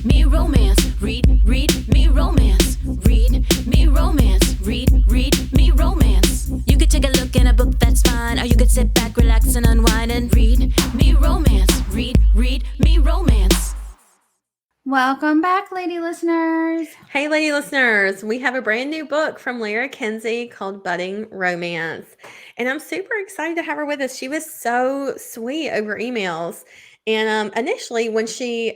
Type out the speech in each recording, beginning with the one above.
me romance. Read me romance. Read me romance. Read me romance. You could take a look in a book, that's fine. Or you could sit back, relax, and unwind and read me romance. Read me romance. Welcome back, lady listeners. Hey, lady listeners. We have a brand new book from Lara, Kinsey called Budding Romance. And I'm super excited to have her with us. She was so sweet over emails. And initially, when she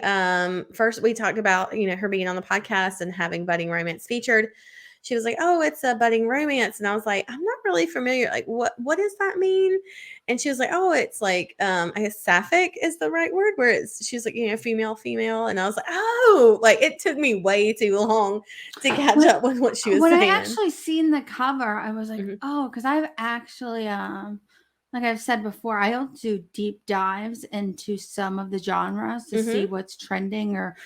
first we talked about her being on the podcast and having Budding Romance featured, she was like, "Oh, it's a budding romance," and I was like, "I'm not really familiar. Like, what does that mean?" And she was like, "Oh, it's like I guess sapphic is the right word. Where she's like female," and I was like, "Oh!" Like it took me way too long to catch up with what she was when saying. I actually seen the cover, I was like, "Oh," because I've actually like I've said before, I'll do deep dives into some of the genres to see what's trending or,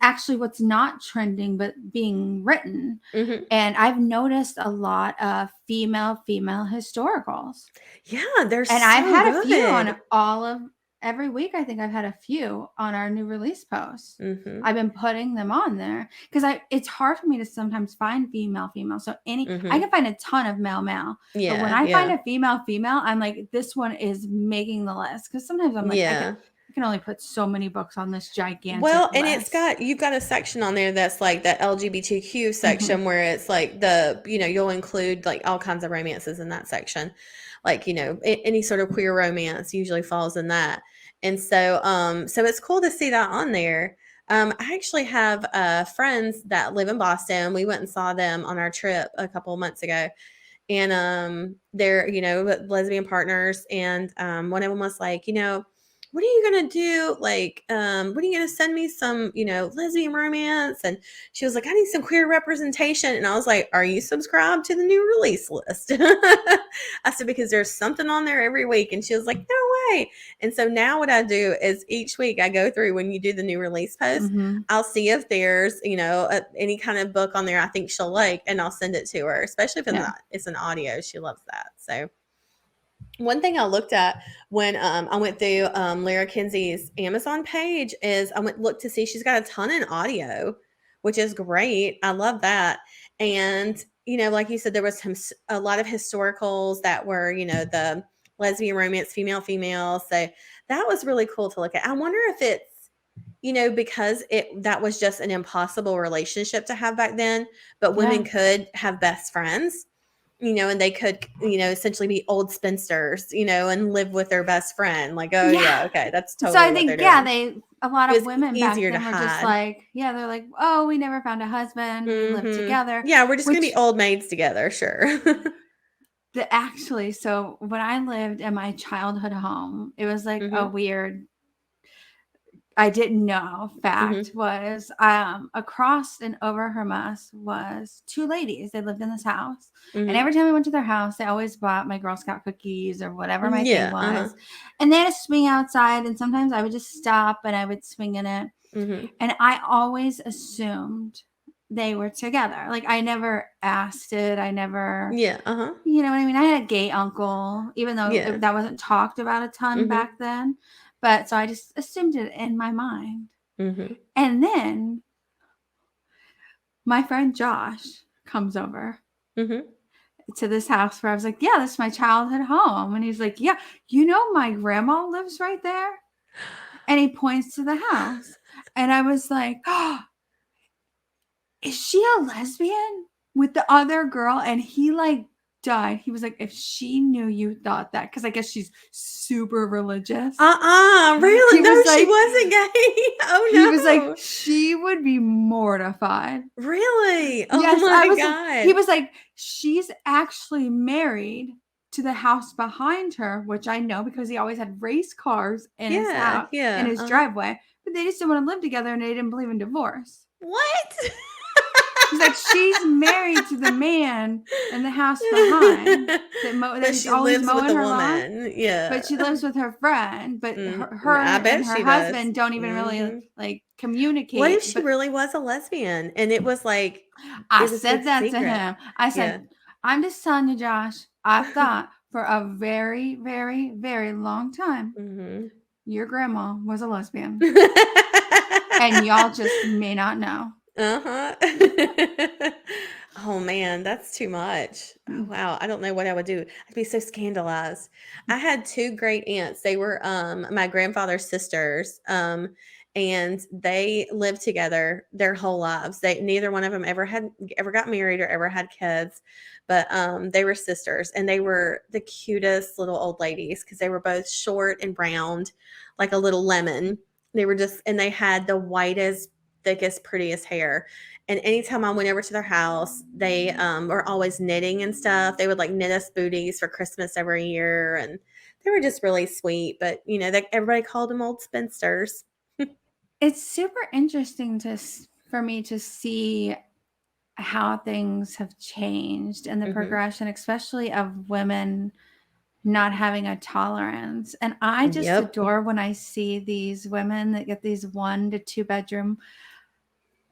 actually what's not trending, but being written. And I've noticed a lot of female historicals. Yeah, there's and I've had a few on every week. I think I've had a few on our new release posts. I've been putting them on there because it's hard for me to sometimes find female. So I can find a ton of male. Yeah, but when I find a female, I'm like, this one is making the list, because sometimes I'm like, I can only put so many books on this gigantic list. And you've got a section on there that's like the LGBTQ section where it's like you'll include like all kinds of romances in that section. Like, any sort of queer romance usually falls in that. And so it's cool to see that on there. I actually have friends that live in Boston. We went and saw them on our trip a couple of months ago. And they're, lesbian partners. And one of them was like, what are you going to do? Like, when are you going to send me some, lesbian romance? And she was like, I need some queer representation. And I was like, are you subscribed to the new release list? I said, because there's something on there every week. And she was like, no way. And so now what I do is each week I go through, when you do the new release post, I'll see if there's, any kind of book on there I think she'll like, and I'll send it to her, especially if it's an audio. She loves that. So one thing I looked at when I went through Lara Kinsey's Amazon page is I looked to see she's got a ton in audio, which is great. I love that. And, like you said, there was a lot of historicals that were, the lesbian romance, female. So that was really cool to look at. I wonder if it's, because that was just an impossible relationship to have back then, but women could have best friends. And they could, essentially be old spinsters, and live with their best friend. Like, okay, that's totally. So I think, a lot of women back then were hide. just like, they're like, oh, we never found a husband, we lived together. Yeah, we're just gonna be old maids together, sure. Actually, so when I lived in my childhood home, it was like a weird, I didn't know fact was across and over her house was two ladies. They lived in this house. And every time we went to their house, they always bought my Girl Scout cookies or whatever my thing was. And they had a swing outside, and sometimes I would just stop and I would swing in it. And I always assumed they were together. Like, I never asked it. I never, you know what I mean? I had a gay uncle, even though that wasn't talked about a ton back then. But so I just assumed it in my mind. And then my friend Josh comes over to this house where I was like, yeah, this is my childhood home. And he's like, yeah, my grandma lives right there. And he points to the house. And I was like, oh, is she a lesbian with the other girl? And he died. He was like, if she knew you thought that, because I guess she's super religious. Really? No, she wasn't gay. Oh no. He was like, she would be mortified. Really? Oh yes, my God. He was like, she's actually married to the house behind her, which I know because he always had race cars in his house, in his driveway. But they just didn't want to live together, and they didn't believe in divorce. What? He's like, she's married to the man in the house behind. That she always mowing with the her woman. lawn. Yeah. But she lives with her friend. But her and her husband don't even really communicate. What if she really was a lesbian? And it was like, I said that to him. I said, I'm just telling you, Josh, I thought for a very, very, very long time, your grandma was a lesbian. And y'all just may not know. Uh-huh. Oh man, that's too much. Oh Mm. wow, I don't know what I would do. I'd be so scandalized. I had two great aunts. They were my grandfather's sisters. And they lived together their whole lives. They neither one of them ever got married or ever had kids, but they were sisters, and they were the cutest little old ladies because they were both short and round, like a little lemon. They were just, and they had the whitest, thickest, prettiest hair. And anytime I went over to their house, they were always knitting and stuff. They would like knit us booties for Christmas every year, and they were just really sweet. But everybody called them old spinsters. It's super interesting for me to see how things have changed and the progression, especially of women not having a tolerance. And I just Yep. adore when I see these women that get these 1 to 2 bedroom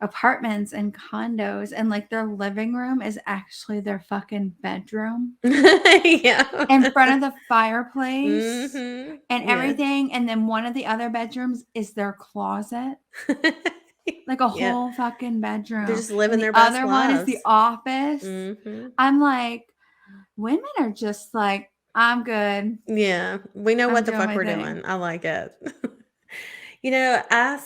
apartments and condos, and like their living room is actually their fucking bedroom Yeah. in front of the fireplace Mhm. and Yeah. everything. And then one of the other bedrooms is their closet, like a Yeah. whole fucking bedroom. They're just living And their the best other one is the lives. office. Mhm. I'm like, women are just like, I'm good. Yeah, we know I'm what the doing fuck my we're thing. doing. I like it. I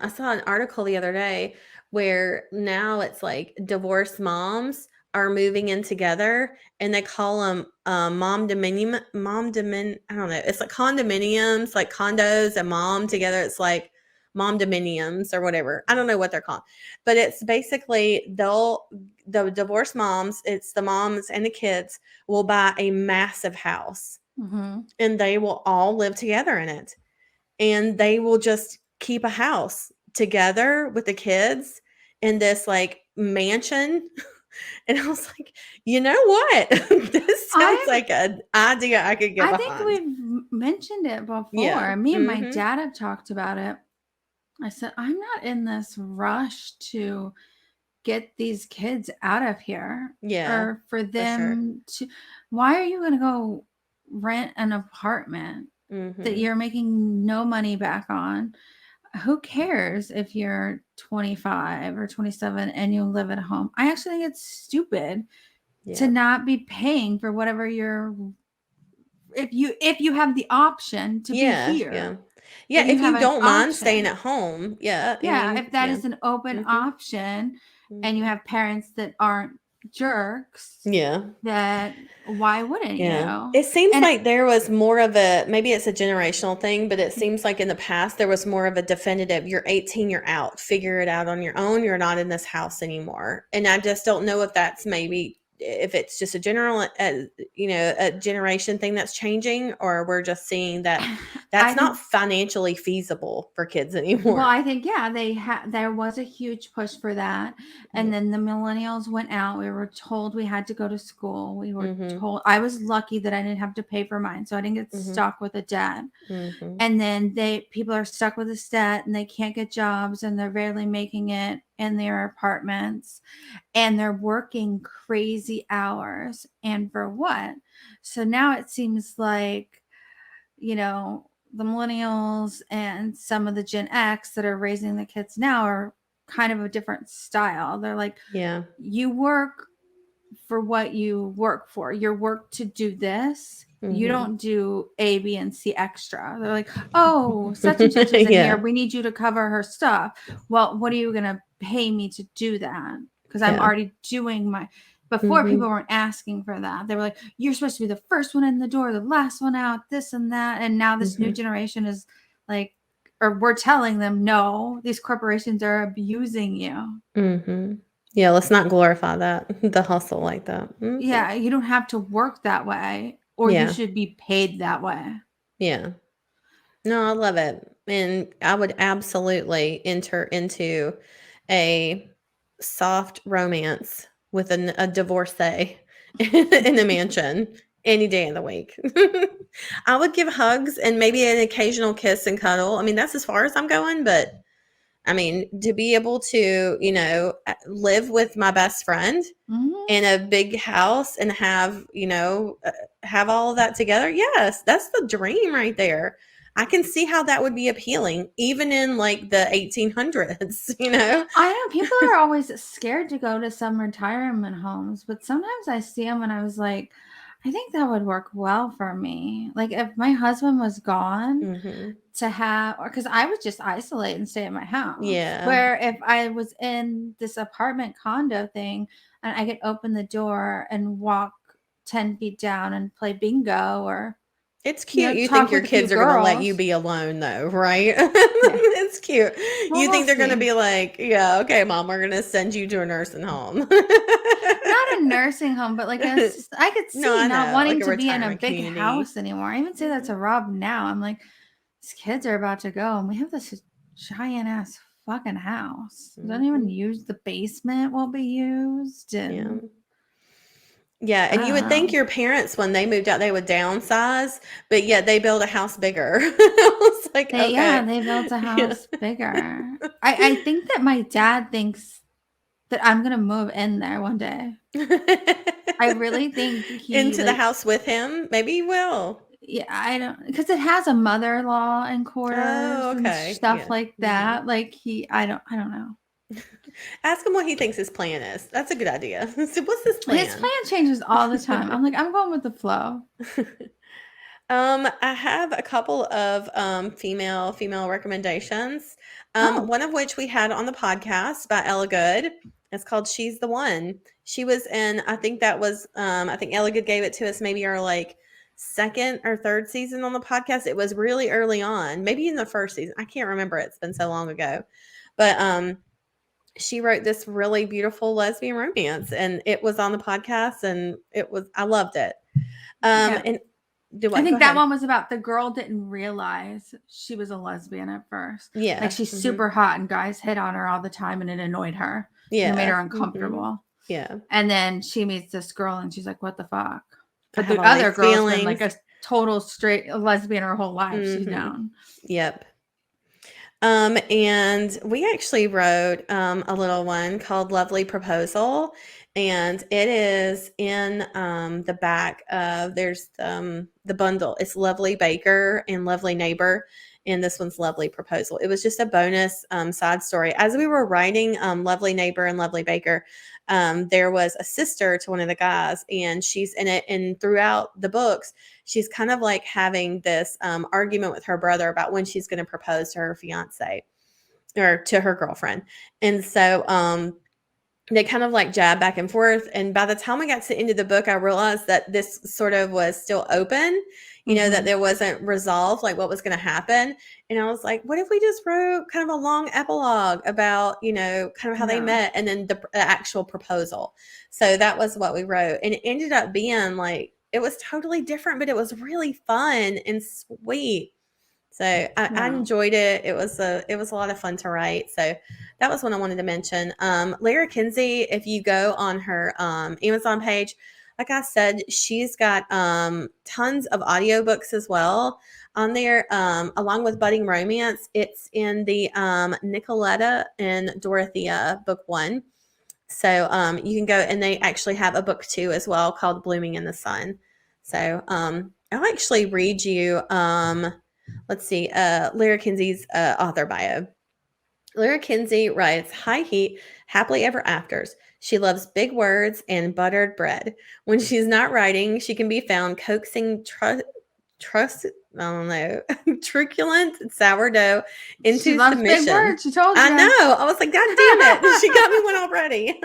saw an article the other day where now it's like divorced moms are moving in together, and they call them I don't know. It's like condominiums, like condos and mom together. It's like mom dominiums or whatever. I don't know what they're called, but it's basically the divorced moms, it's the moms and the kids will buy a massive house, Mm-hmm. and they will all live together in it, and they will just keep a house together with the kids in this like mansion. And I was like, you know what? This sounds like an idea I could get I think behind. we've mentioned it before. Yeah. Me and my Mhm. dad have talked about it. I said, I'm not in this rush to get these kids out of here Yeah, or for for sure. them to. Why are you going to go rent an apartment that Mhm. you're making no money back on? Who cares if you're 25 or 27 and you live at home? I actually think it's stupid to Yeah. not be paying for whatever if you have the option to be Yeah, here. yeah. Yeah, if you don't mind staying at home. Yeah, I Yeah, mean, if that yeah. is an open Mhm. option and you Mhm. have parents that aren't jerks, Yeah. that why wouldn't Yeah. you? It seems And like there was more of maybe it's a generational thing, but it seems like in the past there was more of a definitive, you're 18, you're out, figure it out on your own, you're not in this house anymore. And I just don't know if it's just a a generation thing that's changing, or we're just seeing that that's not financially feasible for kids anymore. Well, I think there was a huge push for that, and then the millennials went out. We were told we had to go to school. We were told I was lucky that I didn't have to pay for mine, so I didn't get stuck with a debt. And then people are stuck with this debt, and they can't get jobs, and they're barely making it in their apartments, and they're working crazy hours, and for what? So now it seems like, the millennials and some of the Gen X that are raising the kids now are kind of a different style. They're like, Yeah. you work for what you work for. Your work to do this. You don't do A, B, and C extra. They're like, oh, such and such is in here. We need you to cover her stuff. Well, what are you going to pay me to do that? Because I'm already doing before people weren't asking for that. They were like, you're supposed to be the first one in the door, the last one out, this and that. And now this new generation is like, or we're telling them, no, these corporations are abusing you. Yeah, let's not glorify the hustle like that. Yeah, you don't have to work that way, or you should be paid that way. Yeah. No, I love it. And I would absolutely enter into a soft romance with a divorcee in a mansion any day of the week. I would give hugs and maybe an occasional kiss and cuddle. I mean, that's as far as I'm going, but I mean, to be able to, live with my best friend in a big house and have all of that together. Yes, that's the dream right there. I can see how that would be appealing, even in like the 1800s, I know people are always scared to go to some retirement homes, but sometimes I see them and I was like, I think that would work well for me. Like if my husband was gone, Mm-hmm. to have, or because I would just isolate and stay at my house. Yeah. Where if I was in this apartment condo thing and I could open the door and walk 10 feet down and play bingo or It's cute. You think talk your with a few kids are going to let you girls. be alone, though, right? Yeah. It's cute. Well, You we'll think they're going to see. be like, yeah, okay, mom, we're going to send you to a nursing home. Not a nursing home, but like I could see No, I not know, wanting like a to be in a retirement big community. house anymore. I even say that to Rob now. I'm like, these kids are about to go and we have this giant ass fucking house. Don't even use the basement will be used. Yeah. And Yeah, and you would think your parents, when they moved out, they would downsize, but yet they built a house bigger. I was like, they, okay. yeah, they built a house bigger. I think that my dad thinks that I'm gonna move in there one day. I really think he Into the house with him. Maybe he will. Yeah, I don't because it has a mother-in-law and quarters Oh, and okay. stuff Yeah. like that. Like I don't know. Ask him what he thinks his plan is. That's a good idea. So what's his plan? His plan changes all the time. I'm like, I'm going with the flow. I have a couple of female recommendations. One of which we had on the podcast by Ella Good. It's called She's the One. She was in, I think that was I think Ella Good gave it to us maybe our like second or third season on the podcast. It was really early on, maybe in the first season. I can't remember. It's been so long ago. But she wrote this really beautiful lesbian romance and it was on the podcast and I loved it. Yeah. And I think that one was about the girl didn't realize she was a lesbian at first. Yeah. Like she's super hot and guys hit on her all the time and it annoyed her. Yeah. It made her uncomfortable. Yeah. And then she meets this girl and she's like, what the fuck? But the other girl's been like a total straight lesbian her whole life. She's known. Yep. And we actually wrote a little one called Lovely Proposal. And it is in the back of there's the bundle. It's Lovely Baker and Lovely Neighbor. And this one's Lovely Proposal. It was just a bonus side story. As we were writing Lovely Neighbor and Lovely Baker, there was a sister to one of the guys, and she's in it. And throughout the books, she's kind of like having this argument with her brother about when she's going to propose to her fiance or to her girlfriend. And so they kind of like jab back and forth. And by the time I got to the end of the book, I realized that this sort of was still open, that there wasn't resolved, like what was going to happen. And I was like, what if we just wrote kind of a long epilogue about, kind of how they met and then the actual proposal. So that was what we wrote. And it ended up being like, it was totally different, but it was really fun and sweet. So I enjoyed it. It was a lot of fun to write. So that was one I wanted to mention. Lara Kinsey, if you go on her Amazon page, like I said, she's got tons of audiobooks as well on there, along with Budding Romance. It's in the Nicoletta and Dorothea book 1. So you can go, and they actually have a book 2 as well called Blooming in the Sun. So I'll actually read you let's see, Lara Kinsey's author bio. Lara Kinsey writes high heat, happily ever afters. She loves big words and buttered bread. When she's not writing, she can be found coaxing truculent sourdough into she loves submission. Big words, she told you. I know. I was like, God damn it. She got me one already.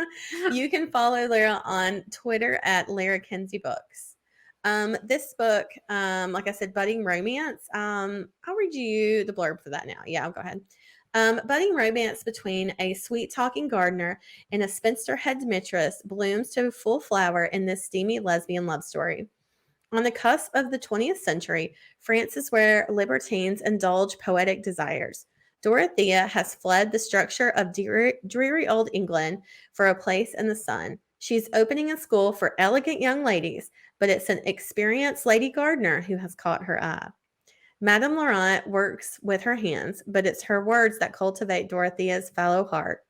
You can follow Lara on Twitter at Lara Kinsey Books. This book, like I said, Budding Romance. I'll read you the blurb for that now. Yeah, I'll go ahead. Budding romance between a sweet-talking gardener and a spinster headmistress blooms to full flower in this steamy lesbian love story. On the cusp of the 20th century, France is where libertines indulge poetic desires. Dorothea has fled the structure of dreary old England for a place in the sun. She's opening a school for elegant young ladies, but it's an experienced lady gardener who has caught her eye. Madame Laurent works with her hands, but it's her words that cultivate Dorothea's fallow heart.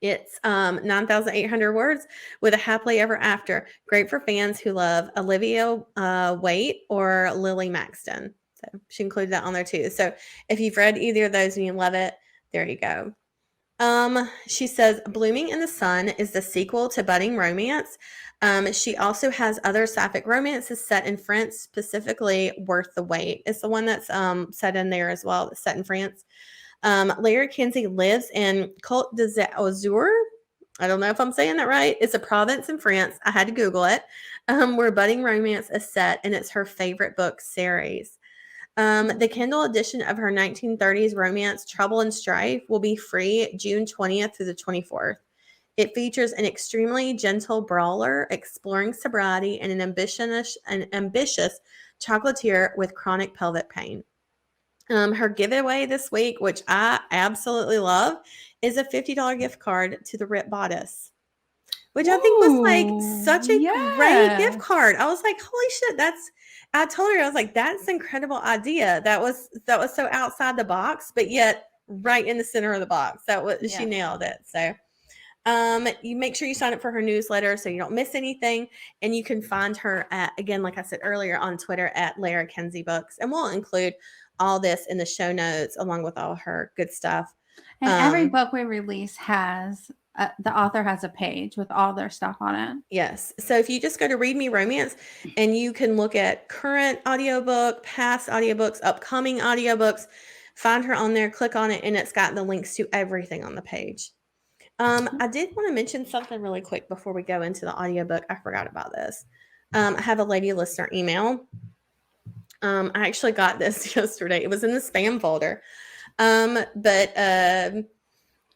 It's 9,800 words with a happily ever after. Great for fans who love Olivia Waite or Lily Maxton. So she included that on there too. So if you've read either of those and you love it, there you go. She says Blooming in the Sun is the sequel to Budding Romance. She also has other sapphic romances set in France, specifically Worth the Wait. It's the one that's set in there as well, that's set in France. Lara Kinsey lives in Côte d'Azur. I don't know if I'm saying that right. It's a province in France. I had to Google it, where Budding Romance is set, and it's her favorite book series. The Kindle edition of her 1930s romance, Trouble and Strife, will be free June 20th through the 24th. It features an extremely gentle brawler exploring sobriety and an ambitious chocolatier with chronic pelvic pain. Her giveaway this week, which I absolutely love, is a $50 gift card to the Rip Bodice, which I think was like such a great gift card. I was like, holy shit, I told her, I was like, that's an incredible idea. That was so outside the box, but yet right in the center of the box. She nailed it. So you make sure you sign up for her newsletter so you don't miss anything. And you can find her at, again, like I said earlier, on Twitter at Lara Kinsey Books. And we'll include all this in the show notes along with all her good stuff. And every book we release has the author has a page with all their stuff on it. Yes. So if you just go to Read Me Romance, and you can look at current audiobook, past audiobooks, upcoming audiobooks, find her on there, click on it, and it's got the links to everything on the page. I did want to mention something really quick before we go into the audiobook. I forgot about this. I have a lady listener email. I actually got this yesterday. It was in the spam folder. But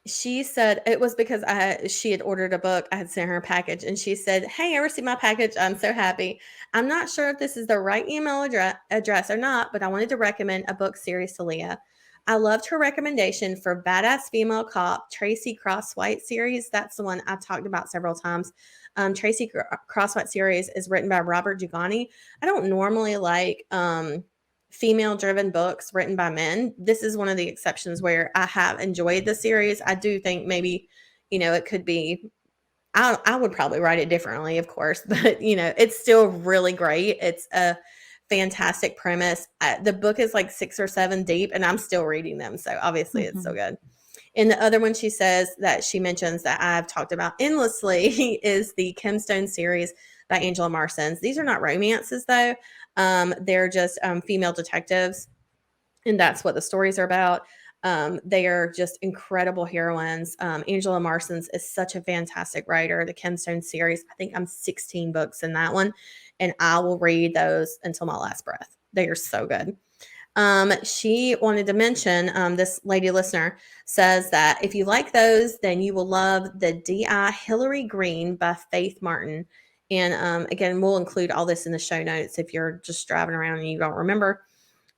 she said it was because she had ordered a book. I had sent her a package, and she said, "Hey, I received my package. I'm so happy. I'm not sure if this is the right email address or not, but I wanted to recommend a book series to Leah. I loved her recommendation for Badass Female Cop, Tracy Crosswhite series." That's the one I've talked about several times. Tracy Crosswhite series is written by Robert Giuliani. I don't normally like female-driven books written by men. This is one of the exceptions where I have enjoyed the series. I do think maybe, it could be, I would probably write it differently, of course, but, it's still really great. It's a fantastic premise. The book is like 6 or 7 deep, and I'm still reading them. So obviously it's so good. And the other one she says that she mentions that I've talked about endlessly is the Kemstone series by Angela Marsons. These are not romances, though. They're just female detectives, and that's what the stories are about. They are just incredible heroines. Angela Marsons is such a fantastic writer. The Kemstone series, I think I'm 16 books in that one, and I will read those until my last breath. They are so good. She wanted to mention, this lady listener says that if you like those, then you will love the D.I. Hillary Green by Faith Martin. And again, we'll include all this in the show notes if you're just driving around and you don't remember.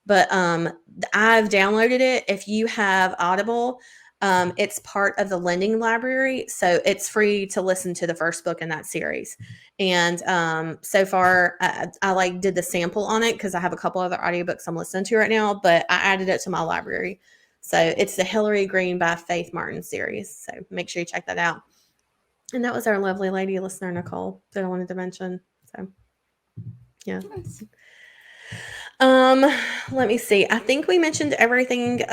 But I've downloaded it. If you have Audible, it's part of the lending library. So it's free to listen to the first book in that series. And so far, I did the sample on it because I have a couple other audiobooks I'm listening to right now, but I added it to my library. So it's the Hillary Green by Faith Martin series. So make sure you check that out. And that was our lovely lady listener, Nicole, that I wanted to mention. So, yeah. Nice. Let me see. I think we mentioned everything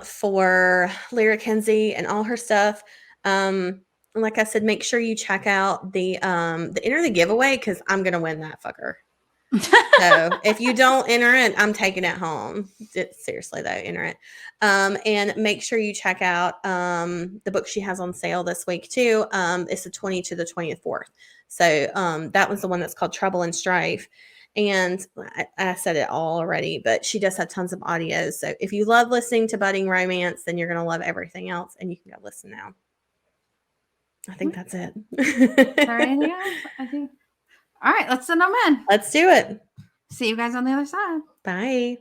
for Lara Kinsey and all her stuff. Like I said, make sure you check out the enter the giveaway because I'm gonna win that fucker. So if you don't enter it, I'm taking it home. Seriously though, enter it. And make sure you check out the book she has on sale this week too. It's the 20th to the 24th. So that was the one that's called Trouble and Strife. And I said it all already, but she does have tons of audios. So if you love listening to budding romance, then you're going to love everything else, and you can go listen now. I think that's it. Is there anything else? I think. All right, let's send them in. Let's do it. See you guys on the other side. Bye.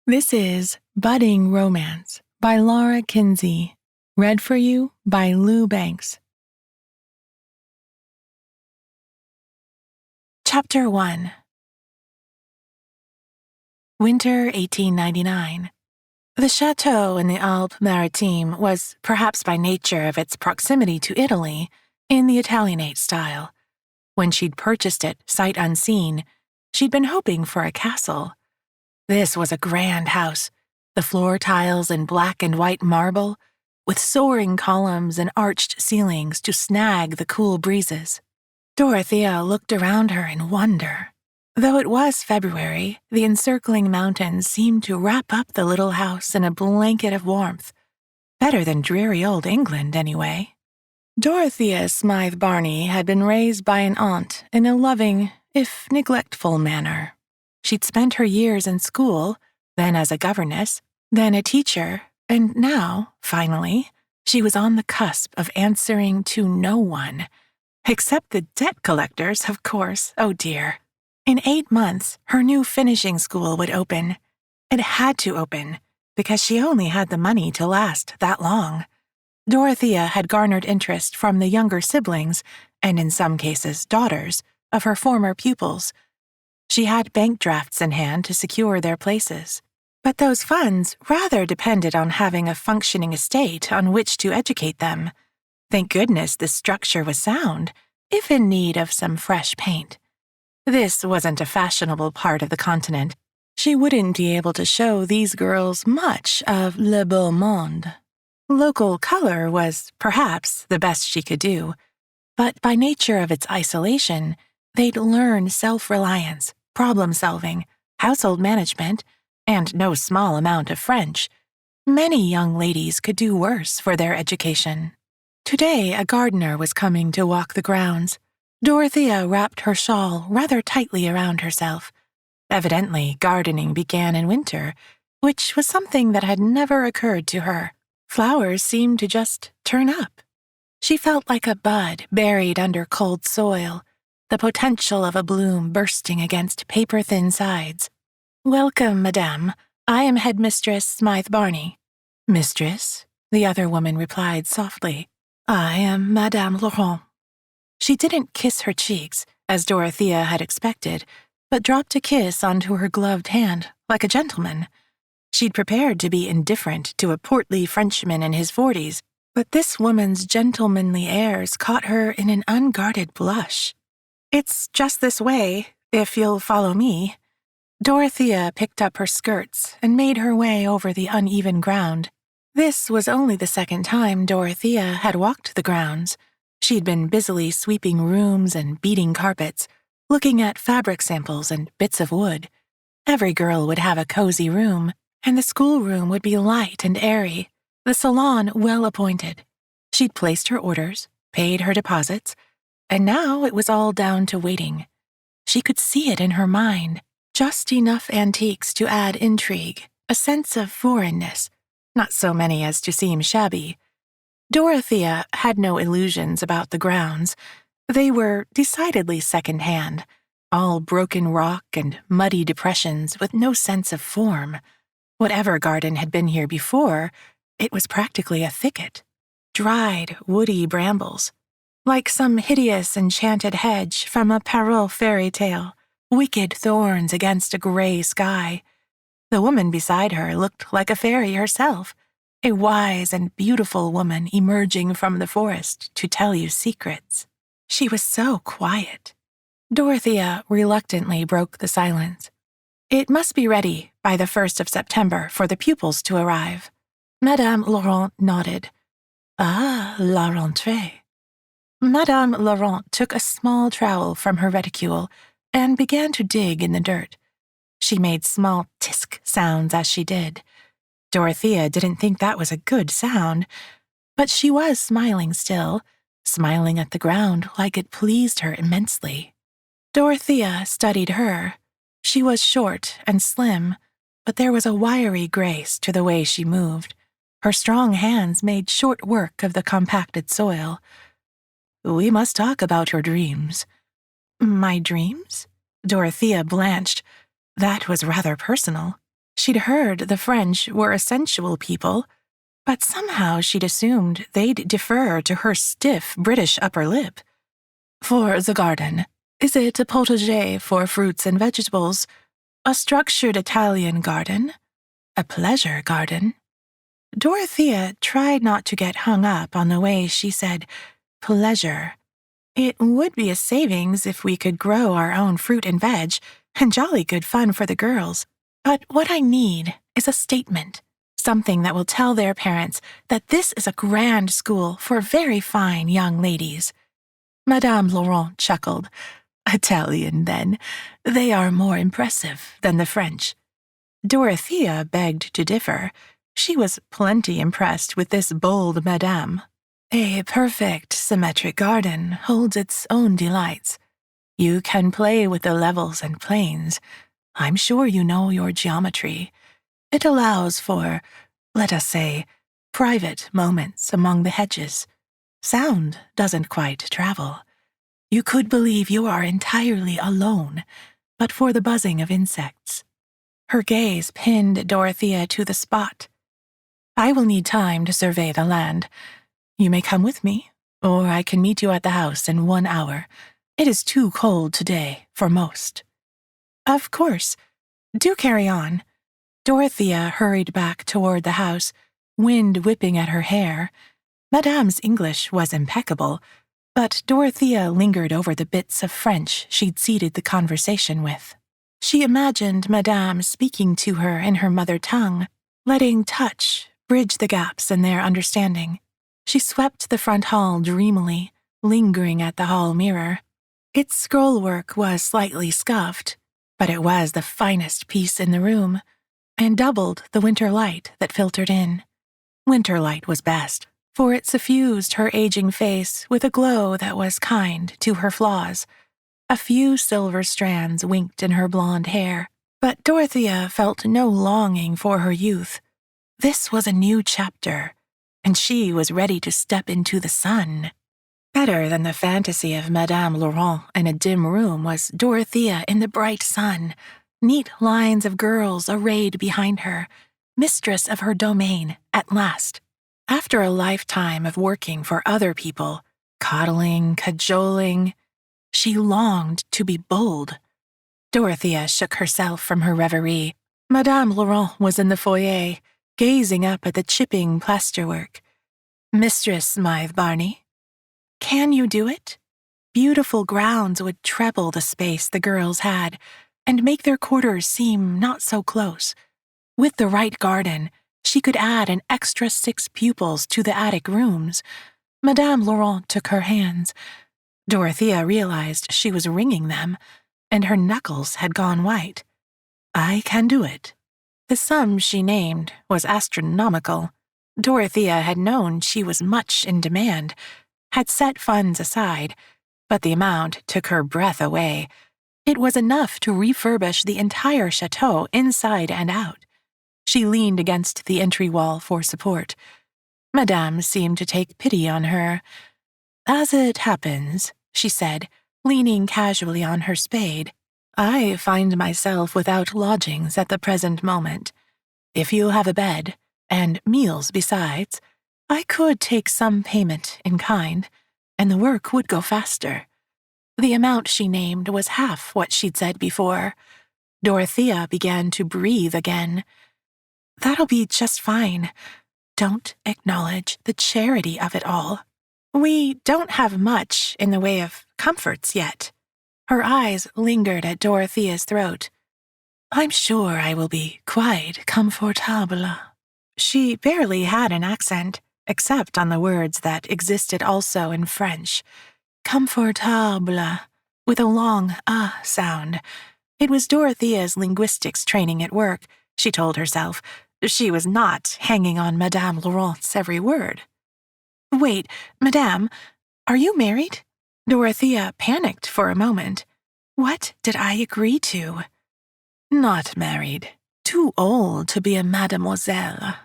This is Budding Romance by Lara Kinsey. Read for you by Lou Banks. Chapter 1. Winter 1899. The chateau in the Alpes-Maritimes was, perhaps by nature of its proximity to Italy, in the Italianate style. When she'd purchased it, sight unseen, She'd been hoping for a castle. This was a grand house, the floor tiles in black and white marble, with soaring columns and arched ceilings to snag the cool breezes. Dorothea looked around her in wonder. Though it was February, the encircling mountains seemed to wrap up the little house in a blanket of warmth. Better than dreary old England, anyway. Dorothea Smythe Barney had been raised by an aunt in a loving, if neglectful manner. She'd spent her years in school, then as a governess, then a teacher, and now, finally, she was on the cusp of answering to no one. Except the debt collectors, of course, oh dear. In 8 months, her new finishing school would open. It had to open, because she only had the money to last that long. Dorothea had garnered interest from the younger siblings, and in some cases daughters, of her former pupils. She had bank drafts in hand to secure their places. But those funds rather depended on having a functioning estate on which to educate them. Thank goodness the structure was sound, if in need of some fresh paint. This wasn't a fashionable part of the continent. She wouldn't be able to show these girls much of le beau monde. Local color was, perhaps, the best she could do, but by nature of its isolation, they'd learn self-reliance, problem-solving, household management, and no small amount of French. Many young ladies could do worse for their education. Today, a gardener was coming to walk the grounds. Dorothea wrapped her shawl rather tightly around herself. Evidently, gardening began in winter, which was something that had never occurred to her. Flowers seemed to just turn up. She felt like a bud buried under cold soil, the potential of a bloom bursting against paper-thin sides. "Welcome, madame. I am headmistress Smythe Barney." "Mistress?" the other woman replied softly. "I am Madame Laurent." She didn't kiss her cheeks, as Dorothea had expected, but dropped a kiss onto her gloved hand, like a gentleman. She'd prepared to be indifferent to a portly Frenchman in his 40s, but this woman's gentlemanly airs caught her in an unguarded blush. "It's just this way, if you'll follow me." Dorothea picked up her skirts and made her way over the uneven ground. This was only the second time Dorothea had walked the grounds. She'd been busily sweeping rooms and beating carpets, looking at fabric samples and bits of wood. Every girl would have a cozy room, and the schoolroom would be light and airy, the salon well appointed. She'd placed her orders, paid her deposits, and now it was all down to waiting. She could see it in her mind, just enough antiques to add intrigue, a sense of foreignness, not so many as to seem shabby. Dorothea had no illusions about the grounds. They were decidedly second-hand, all broken rock and muddy depressions with no sense of form. Whatever garden had been here before, it was practically a thicket. Dried, woody brambles. Like some hideous enchanted hedge from a Perrault fairy tale, wicked thorns against a gray sky. The woman beside her looked like a fairy herself, a wise and beautiful woman emerging from the forest to tell you secrets. She was so quiet. Dorothea reluctantly broke the silence. It must be ready by the 1st of September for the pupils to arrive. Madame Laurent nodded. "Ah, la rentrée." Madame Laurent took a small trowel from her reticule and began to dig in the dirt. She made small tisk sounds as she did. Dorothea didn't think that was a good sound, but she was smiling still, smiling at the ground like it pleased her immensely. Dorothea studied her. She was short and slim, but there was a wiry grace to the way she moved. Her strong hands made short work of the compacted soil. "We must talk about your dreams." "My dreams?" Dorothea blanched. That was rather personal. She'd heard the French were a sensual people, but somehow she'd assumed they'd defer to her stiff British upper lip. "For the garden. Is it a potager for fruits and vegetables? A structured Italian garden? A pleasure garden?" Dorothea tried not to get hung up on the way she said pleasure. "It would be a savings if we could grow our own fruit and veg, and jolly good fun for the girls. But what I need is a statement, something that will tell their parents that this is a grand school for very fine young ladies." Madame Laurent chuckled. "Italian, then. They are more impressive than the French." Dorothea begged to differ. She was plenty impressed with this bold madame. "A perfect symmetric garden holds its own delights. You can play with the levels and planes. I'm sure you know your geometry. It allows for, let us say, private moments among the hedges. Sound doesn't quite travel. You could believe you are entirely alone, but for the buzzing of insects." Her gaze pinned Dorothea to the spot. "I will need time to survey the land. You may come with me, or I can meet you at the house in 1 hour. It is too cold today for most." "Of course. Do carry on." Dorothea hurried back toward the house, wind whipping at her hair. Madame's English was impeccable, but Dorothea lingered over the bits of French she'd seeded the conversation with. She imagined Madame speaking to her in her mother tongue, letting touch bridge the gaps in their understanding. She swept the front hall dreamily, lingering at the hall mirror. Its scrollwork was slightly scuffed, but it was the finest piece in the room, and doubled the winter light that filtered in. Winter light was best, for it suffused her aging face with a glow that was kind to her flaws. A few silver strands winked in her blonde hair, but Dorothea felt no longing for her youth. This was a new chapter, and she was ready to step into the sun. Better than the fantasy of Madame Laurent in a dim room was Dorothea in the bright sun, neat lines of girls arrayed behind her, mistress of her domain at last. After a lifetime of working for other people, coddling, cajoling, she longed to be bold. Dorothea shook herself from her reverie. Madame Laurent was in the foyer, gazing up at the chipping plasterwork. "Mistress Smythe Barney, can you do it?" Beautiful grounds would treble the space the girls had, and make their quarters seem not so close. With the right garden, she could add an extra 6 pupils to the attic rooms. Madame Laurent took her hands. Dorothea realized she was wringing them, and her knuckles had gone white. "I can do it." The sum she named was astronomical. Dorothea had known she was much in demand, had set funds aside, but the amount took her breath away. It was enough to refurbish the entire chateau inside and out. She leaned against the entry wall for support. Madame seemed to take pity on her. "As it happens," she said, leaning casually on her spade, "I find myself without lodgings at the present moment. If you have a bed, and meals besides, I could take some payment in kind, and the work would go faster." The amount she named was half what she'd said before. Dorothea began to breathe again. "That'll be just fine. Don't acknowledge the charity of it all. We don't have much in the way of comforts yet." Her eyes lingered at Dorothea's throat. "I'm sure I will be quite comfortable." She barely had an accent, except on the words that existed also in French. Comfortable, with a long sound. It was Dorothea's linguistics training at work, she told herself. She was not hanging on Madame Laurent's every word. "Wait, Madame, are you married?" Dorothea panicked for a moment. What did I agree to? "Not married. Too old to be a mademoiselle."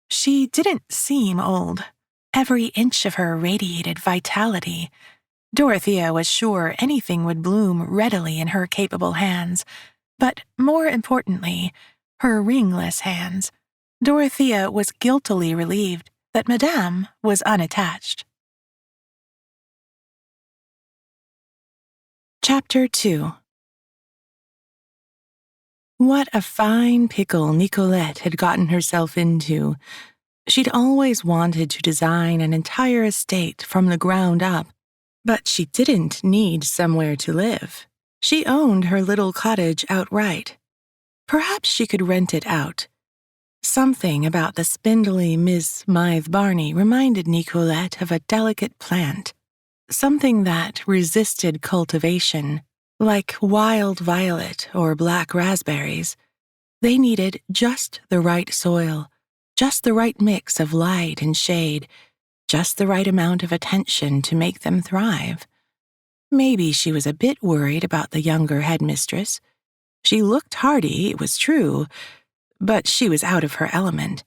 She didn't seem old. Every inch of her radiated vitality. Dorothea was sure anything would bloom readily in her capable hands, but more importantly, her ringless hands. Dorothea was guiltily relieved that Madame was unattached. Chapter 2. What a fine pickle Nicolette had gotten herself into. She'd always wanted to design an entire estate from the ground up, but she didn't need somewhere to live. She owned her little cottage outright. Perhaps she could rent it out. Something about the spindly Miss Mythe Barney reminded Nicolette of a delicate plant, something that resisted cultivation, like wild violet or black raspberries. They needed just the right soil, just the right mix of light and shade, just the right amount of attention to make them thrive. Maybe she was a bit worried about the younger headmistress. She looked hardy, it was true, but she was out of her element.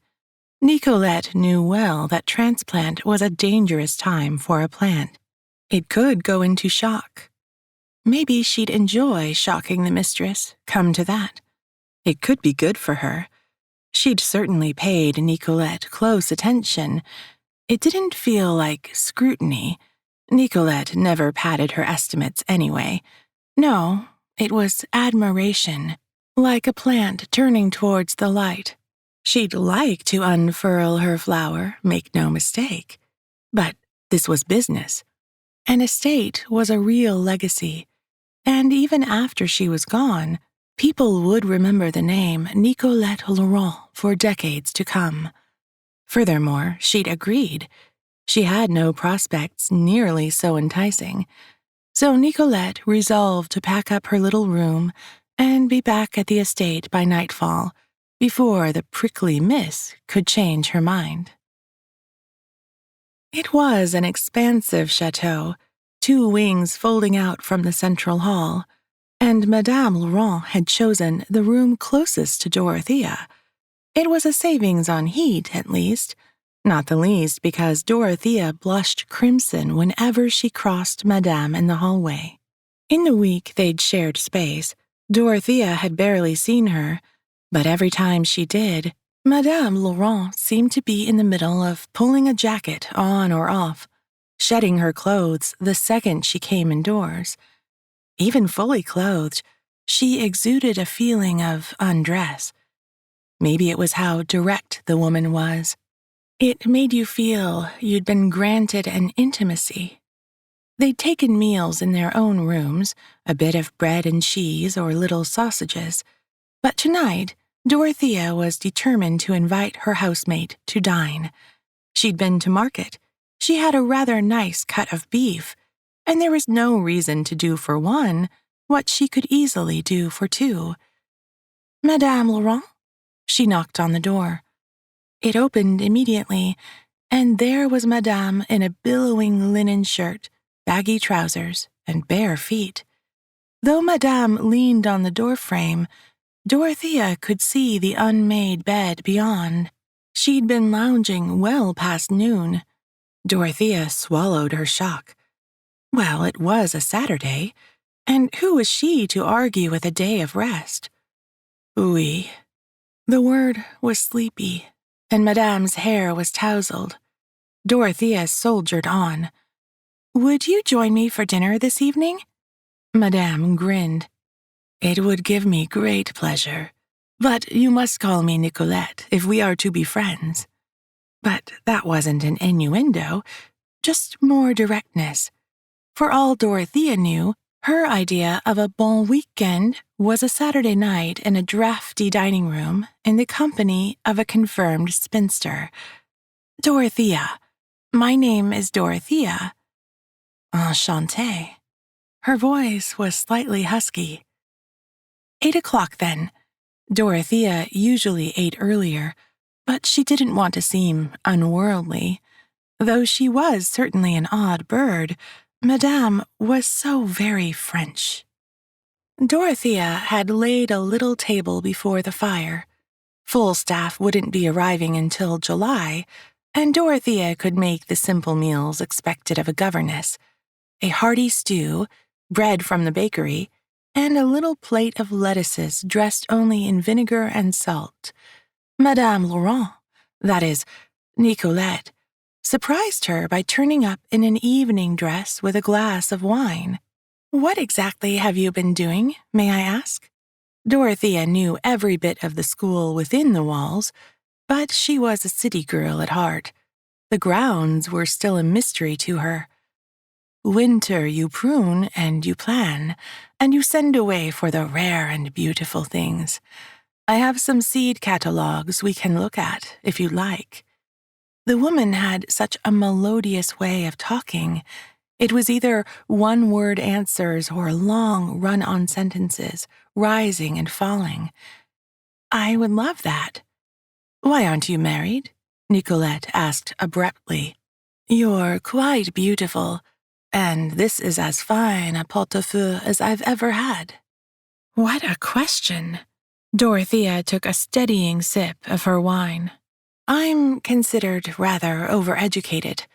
Nicolette knew well that transplant was a dangerous time for a plant. It could go into shock. Maybe she'd enjoy shocking the mistress, come to that. It could be good for her. She'd certainly paid Nicolette close attention. It didn't feel like scrutiny. Nicolette never padded her estimates anyway. No, it was admiration, like a plant turning towards the light. She'd like to unfurl her flower, make no mistake. But this was business. An estate was a real legacy, and even after she was gone, people would remember the name Nicolette Laurent for decades to come. Furthermore, she'd agreed. She had no prospects nearly so enticing. So Nicolette resolved to pack up her little room and be back at the estate by nightfall, before the prickly miss could change her mind. It was an expansive chateau, 2 wings folding out from the central hall, and Madame Laurent had chosen the room closest to Dorothea. It was a savings on heat, at least, not the least because Dorothea blushed crimson whenever she crossed Madame in the hallway. In the week they'd shared space, Dorothea had barely seen her, but every time she did, Madame Laurent seemed to be in the middle of pulling a jacket on or off, shedding her clothes the second she came indoors. Even fully clothed, she exuded a feeling of undress. Maybe it was how direct the woman was. It made you feel you'd been granted an intimacy. They'd taken meals in their own rooms, a bit of bread and cheese or little sausages, but tonight, Dorothea was determined to invite her housemate to dine. She'd been to market. She had a rather nice cut of beef, and there was no reason to do for one what she could easily do for 2. Madame Laurent? She knocked on the door. It opened immediately, and there was Madame in a billowing linen shirt, baggy trousers, and bare feet. Though Madame leaned on the doorframe, Dorothea could see the unmade bed beyond. She'd been lounging well past noon. Dorothea swallowed her shock. Well, it was a Saturday, and who was she to argue with a day of rest? Oui. The word was sleepy, and Madame's hair was tousled. Dorothea soldiered on. "Would you join me for dinner this evening?" Madame grinned. "It would give me great pleasure, but you must call me Nicolette if we are to be friends." But that wasn't an innuendo, just more directness. For all Dorothea knew, her idea of a bon weekend was a Saturday night in a drafty dining room in the company of a confirmed spinster. "Dorothea. My name is Dorothea." "Enchantée." Her voice was slightly husky. 8 o'clock then. Dorothea usually ate earlier, but she didn't want to seem unworldly. Though she was certainly an odd bird, Madame was so very French. Dorothea had laid a little table before the fire. Full staff wouldn't be arriving until July, and Dorothea could make the simple meals expected of a governess: a hearty stew, bread from the bakery, and a little plate of lettuces dressed only in vinegar and salt. Madame Laurent, that is, Nicolette, surprised her by turning up in an evening dress with a glass of wine. "What exactly have you been doing, may I ask?" Dorothea knew every bit of the school within the walls, but she was a city girl at heart. The grounds were still a mystery to her. Winter you prune and you plan, and you send away for the rare and beautiful things. I have some seed catalogues we can look at, if you like." The woman had such a melodious way of talking. It was either one-word answers or long run-on sentences, rising and falling. "I would love that." "Why aren't you married?" Nicolette asked abruptly. "You're quite beautiful, and this is as fine a pot-au-feu as I've ever had." What a question! Dorothea took a steadying sip of her wine. "I'm considered rather overeducated.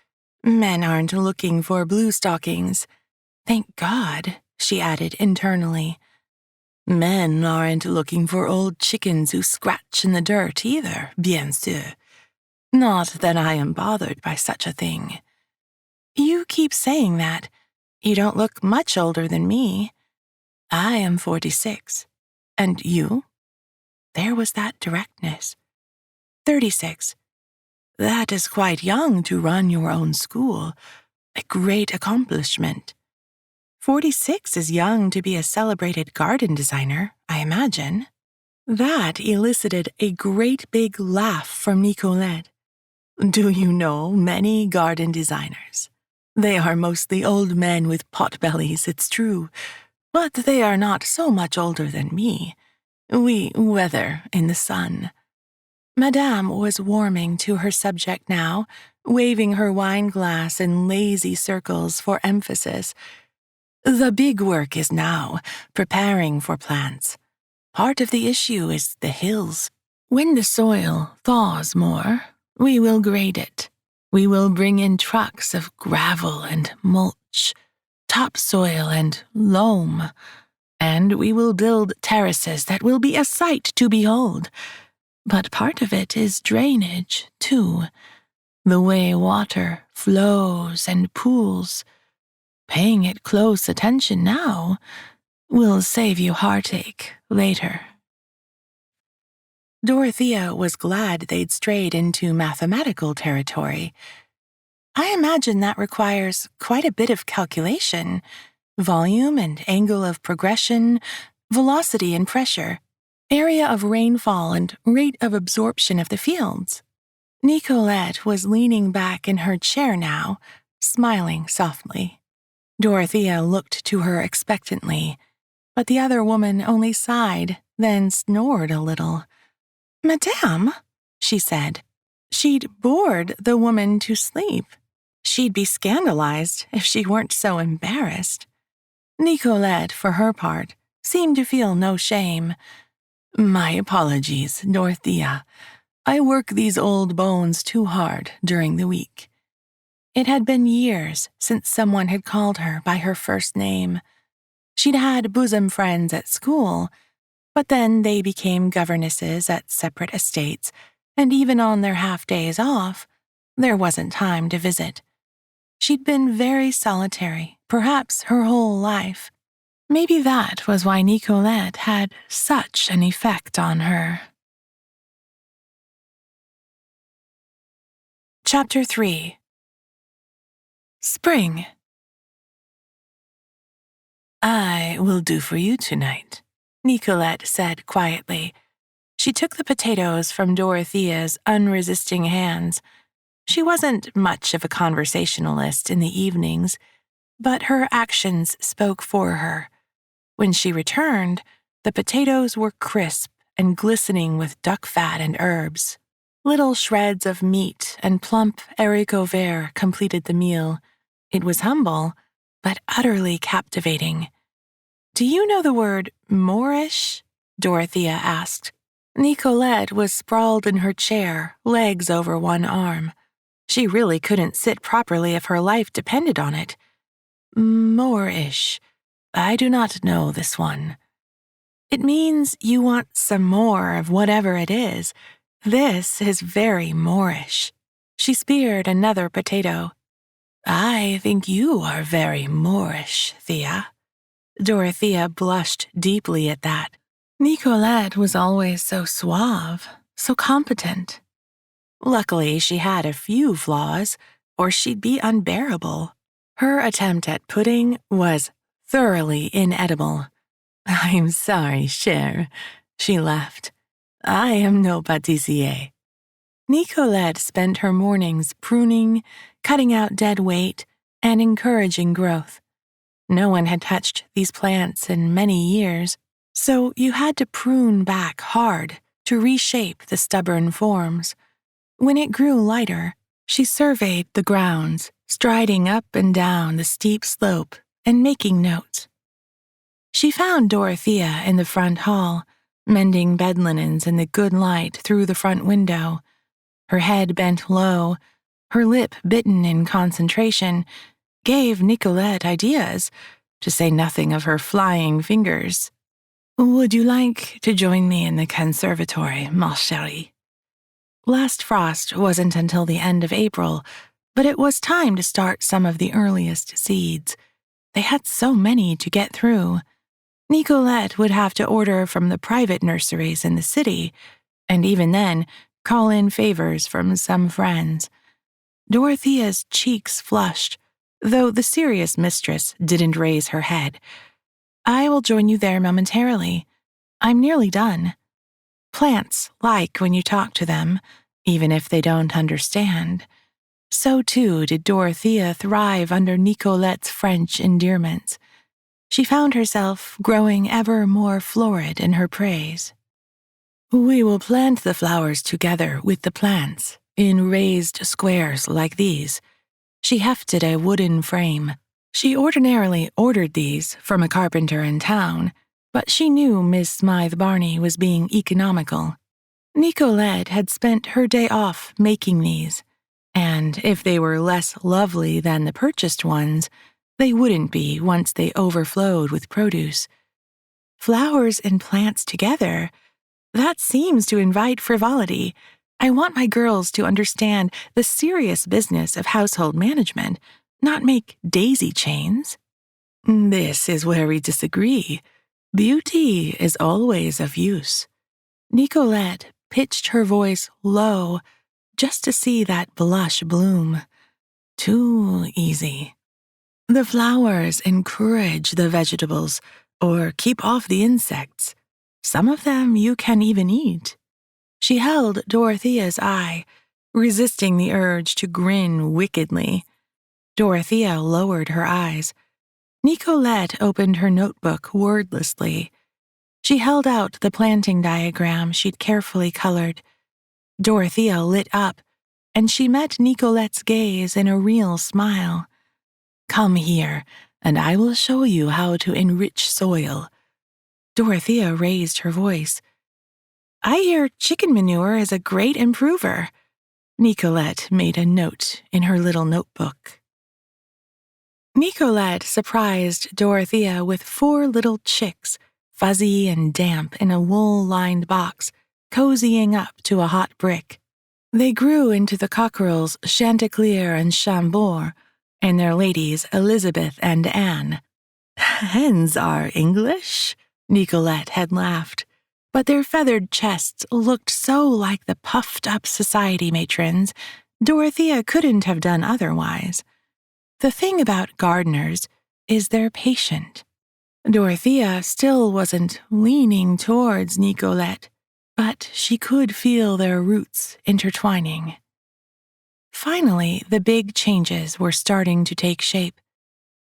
Men aren't looking for blue stockings. Thank God," she added internally. "Men aren't looking for old chickens who scratch in the dirt either, bien sûr. Not that I am bothered by such a thing." "You keep saying that. You don't look much older than me." "I am 46. And you?" There was that directness. 36. "That is quite young to run your own school. A great accomplishment." 46 is young to be a celebrated garden designer, I imagine. That elicited a great big laugh from Nicolette. "Do you know many garden designers? They are mostly old men with pot-bellies, it's true, but they are not so much older than me. We weather in the sun." Madame was warming to her subject now, waving her wine glass in lazy circles for emphasis. "The big work is now preparing for plants. Part of the issue is the hills. When the soil thaws more, we will grade it. We will bring in trucks of gravel and mulch, topsoil and loam, and we will build terraces that will be a sight to behold. But part of it is drainage, too. The way water flows and pools. Paying it close attention now will save you heartache later." Dorothea was glad they'd strayed into mathematical territory. "I imagine that requires quite a bit of calculation. Volume and angle of progression, velocity and pressure, area of rainfall and rate of absorption of the fields." Nicolette was leaning back in her chair now, smiling softly. Dorothea looked to her expectantly, but the other woman only sighed, then snored a little. "Madame," she said. She'd bored the woman to sleep. She'd be scandalized if she weren't so embarrassed. Nicolette, for her part, seemed to feel no shame. "My apologies, Dorothea. I work these old bones too hard during the week." It had been years since someone had called her by her first name. She'd had bosom friends at school, but then they became governesses at separate estates, and even on their half-days off, there wasn't time to visit. She'd been very solitary, perhaps her whole life. Maybe that was why Nicolette had such an effect on her. Chapter 3. Spring. "I will do for you tonight," Nicolette said quietly. She took the potatoes from Dorothea's unresisting hands. She wasn't much of a conversationalist in the evenings, but her actions spoke for her. When she returned, the potatoes were crisp and glistening with duck fat and herbs. Little shreds of meat and plump haricots verts completed the meal. It was humble, but utterly captivating. "Do you know the word Moorish?" Dorothea asked. Nicolette was sprawled in her chair, legs over one arm. She really couldn't sit properly if her life depended on it. "Moorish. I do not know this one." "It means you want some more of whatever it is. This is very Moorish." She speared another potato. "I think you are very Moorish, Thea." Dorothea blushed deeply at that. Nicolette was always so suave, so competent. Luckily, she had a few flaws, or she'd be unbearable. Her attempt at pudding was thoroughly inedible. I'm sorry, chère, she laughed. I am no pâtissier. Nicolette spent her mornings pruning, cutting out dead weight, and encouraging growth. No one had touched these plants in many years, so you had to prune back hard to reshape the stubborn forms. When it grew lighter, she surveyed the grounds, striding up and down the steep slope and making notes. She found Dorothea in the front hall, mending bed linens in the good light through the front window. Her head bent low, her lip bitten in concentration, gave Nicolette ideas, to say nothing of her flying fingers. Would you like to join me in the conservatory, ma chérie? Last frost wasn't until the end of April, but it was time to start some of the earliest seeds. They had so many to get through. Nicolette would have to order from the private nurseries in the city, and even then, call in favors from some friends. Dorothea's cheeks flushed, though the serious mistress didn't raise her head. I will join you there momentarily. I'm nearly done. Plants like when you talk to them, even if they don't understand. So too did Dorothea thrive under Nicolette's French endearments. She found herself growing ever more florid in her praise. We will plant the flowers together with the plants, in raised squares like these. She hefted a wooden frame. She ordinarily ordered these from a carpenter in town, but she knew Miss Smythe Barney was being economical. Nicolette had spent her day off making these, and if they were less lovely than the purchased ones, they wouldn't be once they overflowed with produce. Flowers and plants together? That seems to invite frivolity. I want my girls to understand the serious business of household management, not make daisy chains. This is where we disagree. Beauty is always of use. Nicolette pitched her voice low just to see that blush bloom. Too easy. The flowers encourage the vegetables or keep off the insects. Some of them you can even eat. She held Dorothea's eye, resisting the urge to grin wickedly. Dorothea lowered her eyes. Nicolette opened her notebook wordlessly. She held out the planting diagram she'd carefully colored. Dorothea lit up, and she met Nicolette's gaze in a real smile. Come here, and I will show you how to enrich soil. Dorothea raised her voice. I hear chicken manure is a great improver. Nicolette made a note in her little notebook. Nicolette surprised Dorothea with 4 little chicks, fuzzy and damp in a wool-lined box, cozying up to a hot brick. They grew into the cockerels Chanticleer and Chambord, and their ladies Elizabeth and Anne. Hens are English? Nicolette had laughed, but their feathered chests looked so like the puffed-up society matrons, Dorothea couldn't have done otherwise. The thing about gardeners is they're patient. Dorothea still wasn't leaning towards Nicolette, but she could feel their roots intertwining. Finally, the big changes were starting to take shape.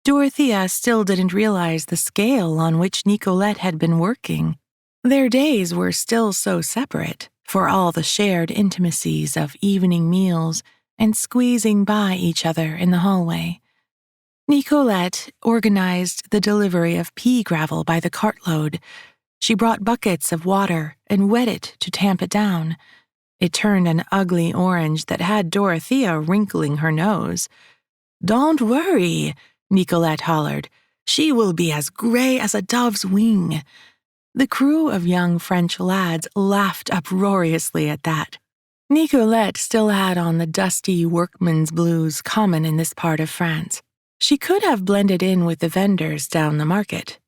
Dorothea still didn't realize the scale on which Nicolette had been working. Their days were still so separate, for all the shared intimacies of evening meals and squeezing by each other in the hallway. Nicolette organized the delivery of pea gravel by the cartload. She brought buckets of water and wet it to tamp it down. It turned an ugly orange that had Dorothea wrinkling her nose. Don't worry, Nicolette hollered. She will be as gray as a dove's wing. The crew of young French lads laughed uproariously at that. Nicolette still had on the dusty workman's blues common in this part of France. She could have blended in with the vendors down the market.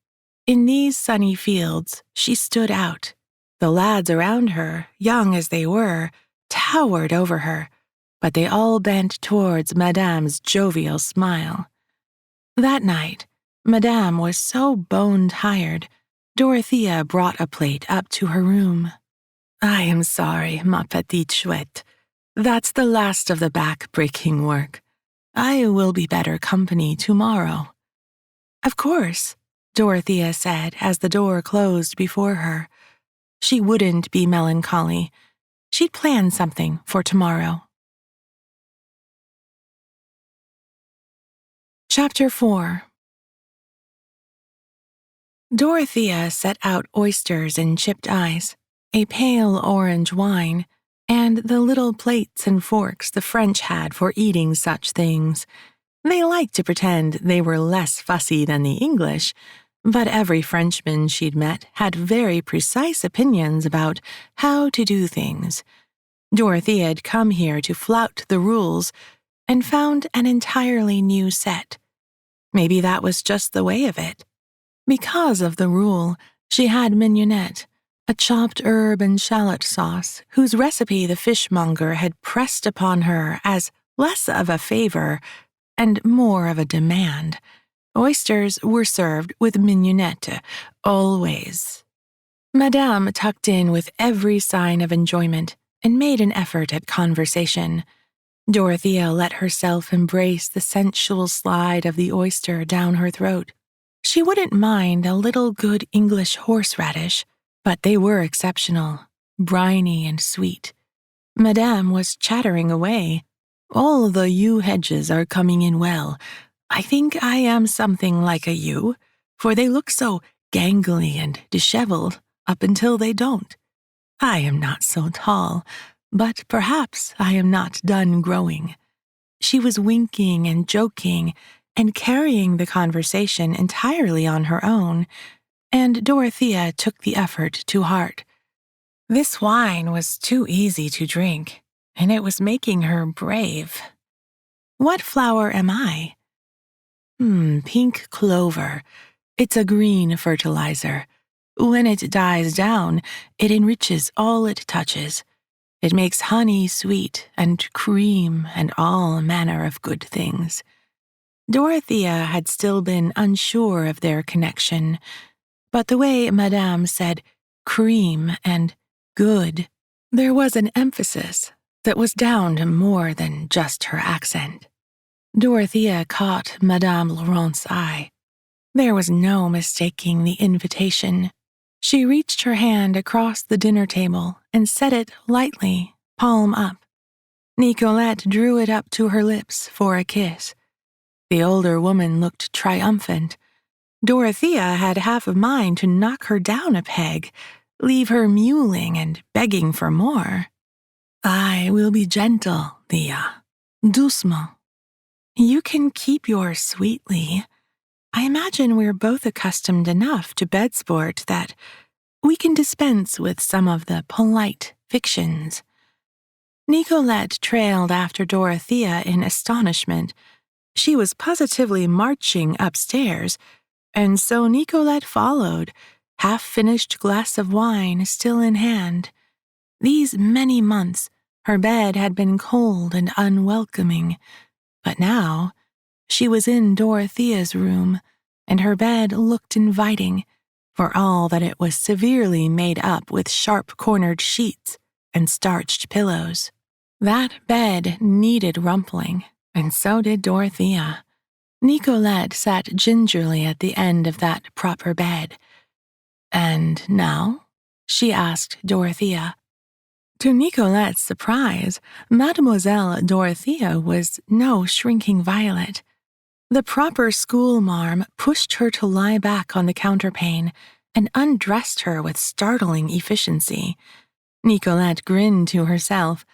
In these sunny fields, she stood out. The lads around her, young as they were, towered over her, but they all bent towards Madame's jovial smile. That night, Madame was so bone-tired, Dorothea brought a plate up to her room. "I am sorry, ma petite chouette. That's the last of the back-breaking work. I will be better company tomorrow." "Of course," Dorothea said as the door closed before her. She wouldn't be melancholy. She'd plan something for tomorrow. Chapter 4. Dorothea set out oysters and chipped ice, a pale orange wine, and the little plates and forks the French had for eating such things. They liked to pretend they were less fussy than the English, but every Frenchman she'd met had very precise opinions about how to do things. Dorothea had come here to flout the rules and found an entirely new set. Maybe that was just the way of it. Because of the rule, she had mignonette, a chopped herb and shallot sauce whose recipe the fishmonger had pressed upon her as less of a favor and more of a demand. Oysters were served with mignonette, always. Madame tucked in with every sign of enjoyment and made an effort at conversation. Dorothea let herself embrace the sensual slide of the oyster down her throat. She wouldn't mind a little good English horseradish, but they were exceptional, briny and sweet. Madame was chattering away. "All the yew hedges are coming in well. I think I am something like a yew, for they look so gangly and disheveled up until they don't. I am not so tall, but perhaps I am not done growing." She was winking and joking and carrying the conversation entirely on her own, and Dorothea took the effort to heart. This wine was too easy to drink, and it was making her brave. "What flower am I?" Pink clover. It's a green fertilizer. When it dies down, it enriches all it touches. It makes honey sweet and cream and all manner of good things." Dorothea had still been unsure of their connection, but the way Madame said cream and good, there was an emphasis that was down to more than just her accent. Dorothea caught Madame Laurent's eye. There was no mistaking the invitation. She reached her hand across the dinner table and set it lightly, palm up. Nicolette drew it up to her lips for a kiss. The older woman looked triumphant. Dorothea had half a mind to knock her down a peg, leave her mewling and begging for more. "I will be gentle, Thea. Doucement. You can keep yours sweetly. I imagine we're both accustomed enough to bed sport that we can dispense with some of the polite fictions." Nicolette trailed after Dorothea in astonishment. She was positively marching upstairs, and so Nicolette followed, half-finished glass of wine still in hand. These many months, her bed had been cold and unwelcoming, but now she was in Dorothea's room, and her bed looked inviting, for all that it was severely made up with sharp-cornered sheets and starched pillows. That bed needed rumpling, and so did Dorothea. Nicolette sat gingerly at the end of that proper bed. "And now?" she asked Dorothea. To Nicolette's surprise, Mademoiselle Dorothea was no shrinking violet. The proper school-marm pushed her to lie back on the counterpane and undressed her with startling efficiency. Nicolette grinned to herself.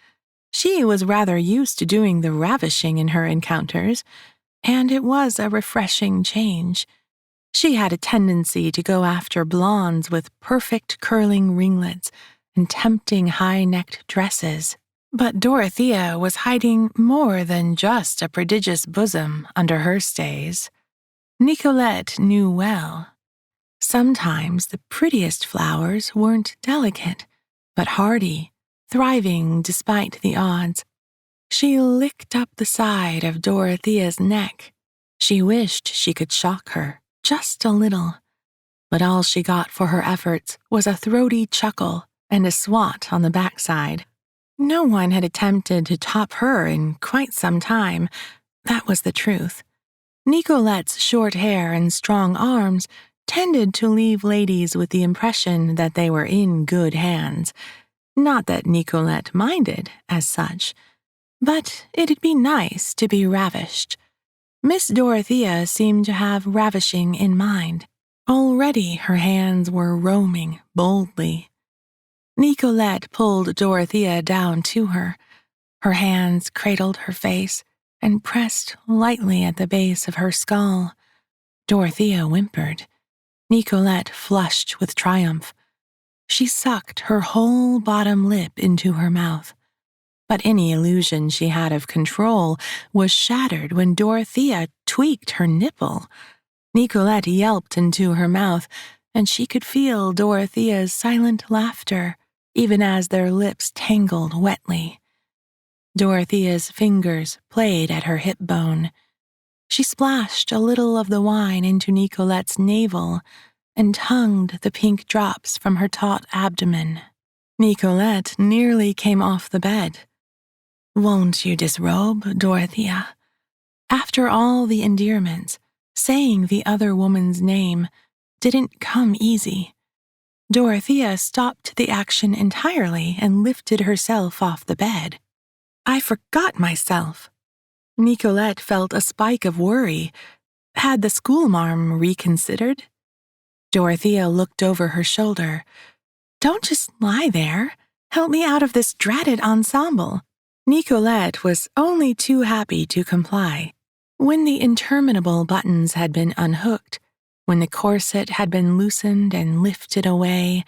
She was rather used to doing the ravishing in her encounters, and it was a refreshing change. She had a tendency to go after blondes with perfect curling ringlets and tempting high-necked dresses. But Dorothea was hiding more than just a prodigious bosom under her stays. Nicolette knew well. Sometimes the prettiest flowers weren't delicate, but hardy, thriving despite the odds. She licked up the side of Dorothea's neck, She wished she could shock her, just a little. But all she got for her efforts was a throaty chuckle and a swat on the backside. No one had attempted to top her in quite some time. That was the truth. Nicolette's short hair and strong arms tended to leave ladies with the impression that they were in good hands. Not that Nicolette minded, as such. But it'd be nice to be ravished. Miss Dorothea seemed to have ravishing in mind. Already her hands were roaming boldly. Nicolette pulled Dorothea down to her. Her hands cradled her face and pressed lightly at the base of her skull. Dorothea whimpered. Nicolette flushed with triumph. She sucked her whole bottom lip into her mouth. But any illusion she had of control was shattered when Dorothea tweaked her nipple. Nicolette yelped into her mouth, and she could feel Dorothea's silent laughter, even as their lips tangled wetly. Dorothea's fingers played at her hip bone. She splashed a little of the wine into Nicolette's navel and tongued the pink drops from her taut abdomen. Nicolette nearly came off the bed. "Won't you disrobe, Dorothea?" After all the endearments, saying the other woman's name didn't come easy. Dorothea stopped the action entirely and lifted herself off the bed. "I forgot myself." Nicolette felt a spike of worry. Had the schoolmarm reconsidered? Dorothea looked over her shoulder. "Don't just lie there. Help me out of this dreaded ensemble." Nicolette was only too happy to comply. When the interminable buttons had been unhooked, when the corset had been loosened and lifted away,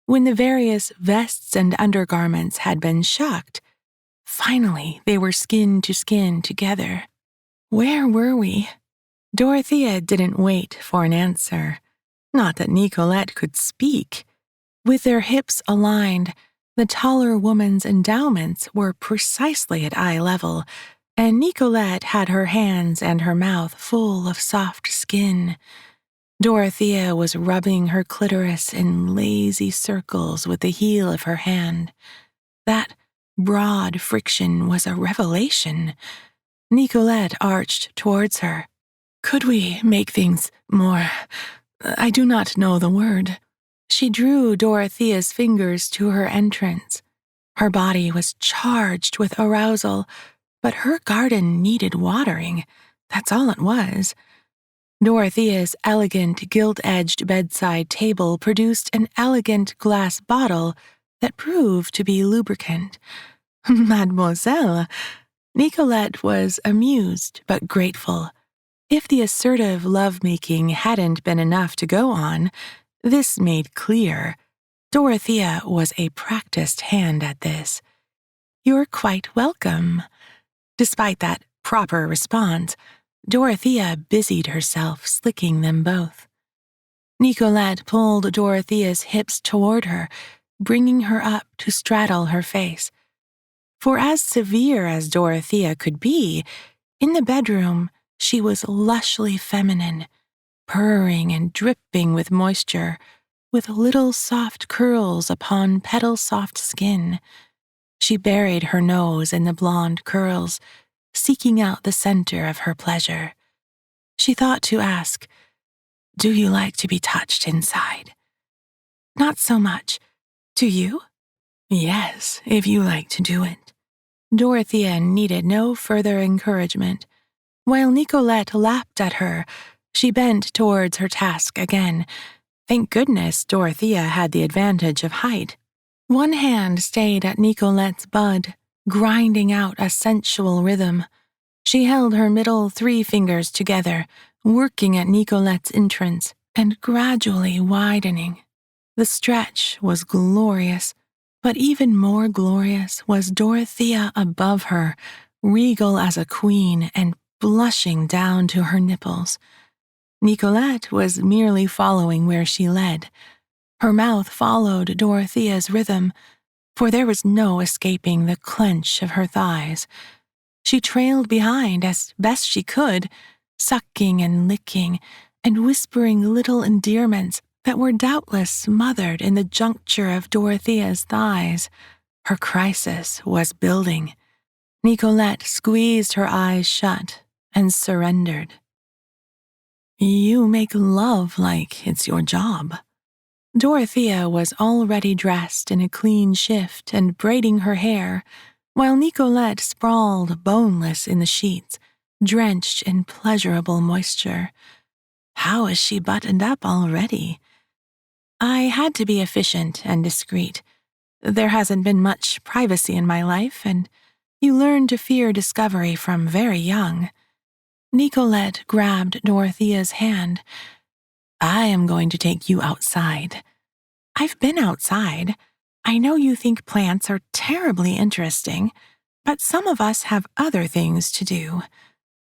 when the various vests and undergarments had been shucked, finally they were skin to skin together. Where were we? Dorothea didn't wait for an answer. Not that Nicolette could speak. With their hips aligned, the taller woman's endowments were precisely at eye level, and Nicolette had her hands and her mouth full of soft skin. Dorothea was rubbing her clitoris in lazy circles with the heel of her hand. That broad friction was a revelation. Nicolette arched towards her. "Could we make things more... I do not know the word." She drew Dorothea's fingers to her entrance. Her body was charged with arousal, but her garden needed watering. That's all it was. Dorothea's elegant gilt-edged bedside table produced an elegant glass bottle that proved to be lubricant. "Mademoiselle!" Nicolette was amused but grateful. If the assertive lovemaking hadn't been enough to go on, this made clear. Dorothea was a practiced hand at this. "You're quite welcome." Despite that proper response, Dorothea busied herself slicking them both. Nicolette pulled Dorothea's hips toward her, bringing her up to straddle her face. For as severe as Dorothea could be, in the bedroom she was lushly feminine, purring and dripping with moisture, with little soft curls upon petal-soft skin. She buried her nose in the blonde curls, seeking out the center of her pleasure. She thought to ask, "Do you like to be touched inside?" "Not so much. Do you?" "Yes, if you like to do it." Dorothea needed no further encouragement. While Nicolette lapped at her, she bent towards her task again. Thank goodness Dorothea had the advantage of height. One hand stayed at Nicolette's bud, grinding out a sensual rhythm. She held her middle 3 fingers together, working at Nicolette's entrance and gradually widening. The stretch was glorious, but even more glorious was Dorothea above her, regal as a queen and blushing down to her nipples. Nicolette was merely following where she led. Her mouth followed Dorothea's rhythm, for there was no escaping the clench of her thighs. She trailed behind as best she could, sucking and licking and whispering little endearments that were doubtless smothered in the juncture of Dorothea's thighs. Her crisis was building. Nicolette squeezed her eyes shut and surrendered. You make love like it's your job. Dorothea was already dressed in a clean shift and braiding her hair, while Nicolette sprawled boneless in the sheets, drenched in pleasurable moisture. How is she buttoned up already? I had to be efficient and discreet. There hasn't been much privacy in my life, and you learn to fear discovery from very young. Nicolette grabbed Dorothea's hand. I am going to take you outside. I've been outside. I know you think plants are terribly interesting, but some of us have other things to do.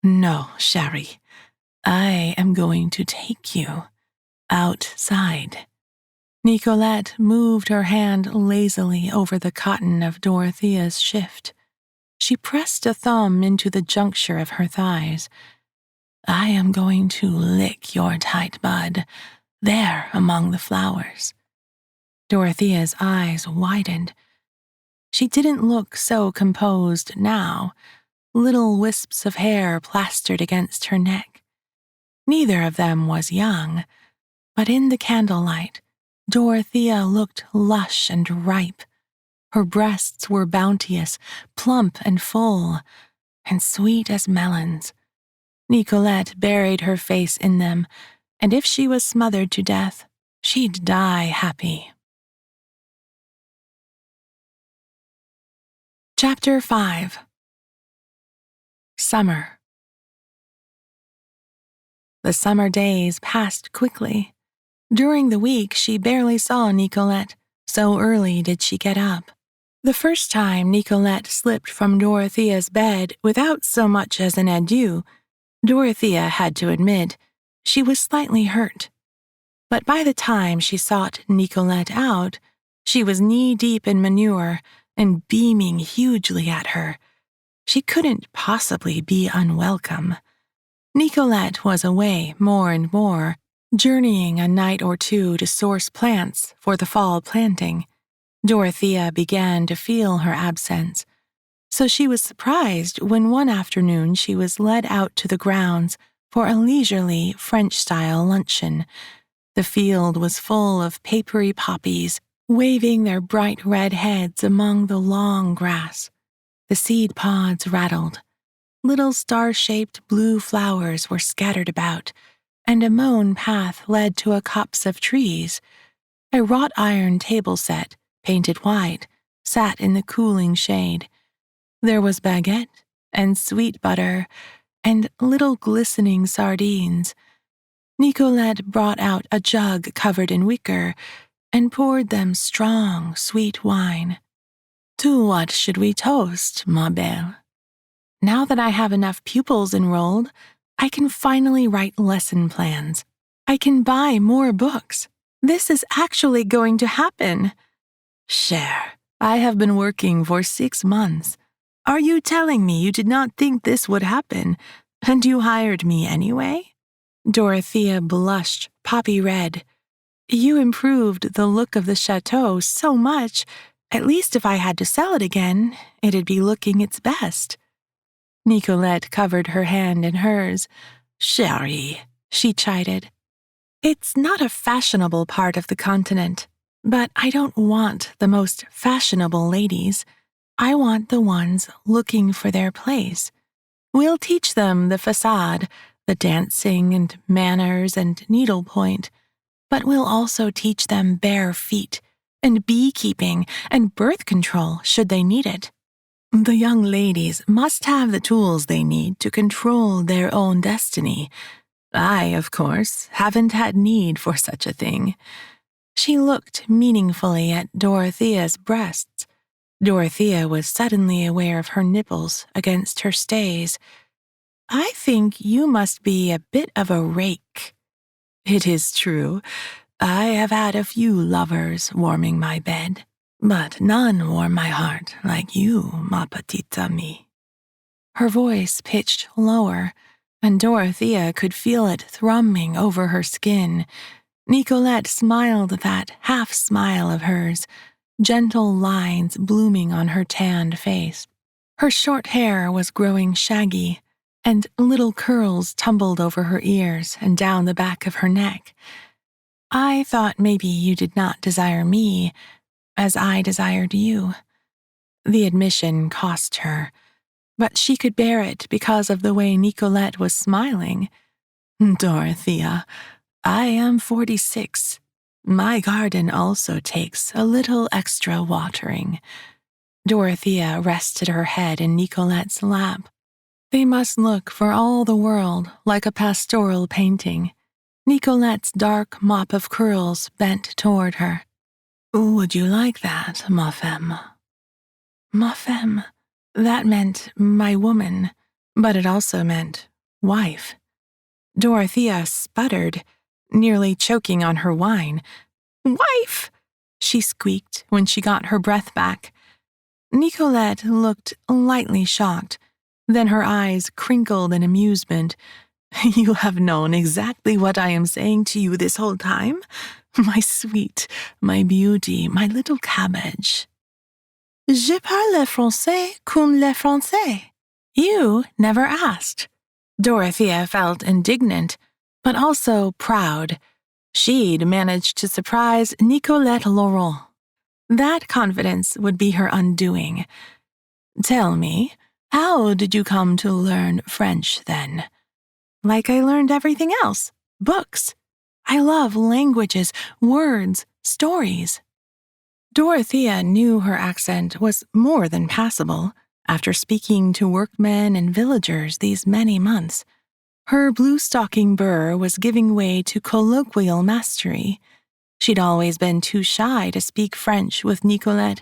No, chérie, I am going to take you outside. Nicolette moved her hand lazily over the cotton of Dorothea's shift. She pressed a thumb into the juncture of her thighs. I am going to lick your tight bud, there among the flowers. Dorothea's eyes widened. She didn't look so composed now, little wisps of hair plastered against her neck. Neither of them was young, but in the candlelight, Dorothea looked lush and ripe. Her breasts were bounteous, plump and full, and sweet as melons. Nicolette buried her face in them, and if she was smothered to death, she'd die happy. Chapter 5. Summer. The summer days passed quickly. During the week, she barely saw Nicolette, so early did she get up. The first time Nicolette slipped from Dorothea's bed without so much as an adieu, Dorothea had to admit she was slightly hurt. But by the time she sought Nicolette out, she was knee-deep in manure and beaming hugely at her. She couldn't possibly be unwelcome. Nicolette was away more and more, journeying a night or two to source plants for the fall planting. Dorothea began to feel her absence, so she was surprised when one afternoon she was led out to the grounds for a leisurely French-style luncheon. The field was full of papery poppies, waving their bright red heads among the long grass. The seed pods rattled. Little star-shaped blue flowers were scattered about, and a mown path led to a copse of trees. A wrought iron table set, painted white, sat in the cooling shade. There was baguette and sweet butter and little glistening sardines. Nicolette brought out a jug covered in wicker and poured them strong, sweet wine. To what should we toast, ma belle? Now that I have enough pupils enrolled, I can finally write lesson plans. I can buy more books. This is actually going to happen. Cher, I have been working for 6 months. Are you telling me you did not think this would happen, and you hired me anyway? Dorothea blushed poppy red. You improved the look of the chateau so much, at least if I had to sell it again, it'd be looking its best. Nicolette covered her hand in hers. Chérie, she chided. It's not a fashionable part of the continent, but I don't want the most fashionable ladies. I want the ones looking for their place. We'll teach them the façade, the dancing and manners and needlepoint, but we'll also teach them bare feet and beekeeping and birth control should they need it. The young ladies must have the tools they need to control their own destiny. I, of course, haven't had need for such a thing. She looked meaningfully at Dorothea's breasts. Dorothea was suddenly aware of her nipples against her stays. I think you must be a bit of a rake. It is true. I have had a few lovers warming my bed, but none warm my heart like you, ma petite amie. Her voice pitched lower. and Dorothea could feel it thrumming over her skin. Nicolette smiled that half smile of hers, gentle lines blooming on her tanned face. Her short hair was growing shaggy, and little curls tumbled over her ears and down the back of her neck. I thought maybe you did not desire me as I desired you. The admission cost her, but she could bear it because of the way Nicolette was smiling. Dorothea, I am 46. My garden also takes a little extra watering. Dorothea rested her head in Nicolette's lap. They must look for all the world like a pastoral painting. Nicolette's dark mop of curls bent toward her. Would you like that, ma femme? Ma femme. That meant my woman, but it also meant wife. Dorothea sputtered, nearly choking on her wine. Wife! She squeaked when she got her breath back. Nicolette looked lightly shocked. Then her eyes crinkled in amusement. You have known exactly what I am saying to you this whole time? My sweet, my beauty, my little cabbage. Je parle français comme les Français. You never asked. Dorothea felt indignant, but also proud. She'd managed to surprise Nicolette Laurent. That confidence would be her undoing. Tell me, how did you come to learn French then? Like I learned everything else. Books. I love languages, words, stories. Dorothea knew her accent was more than passable after speaking to workmen and villagers these many months. Her blue-stocking burr was giving way to colloquial mastery. She'd always been too shy to speak French with Nicolette,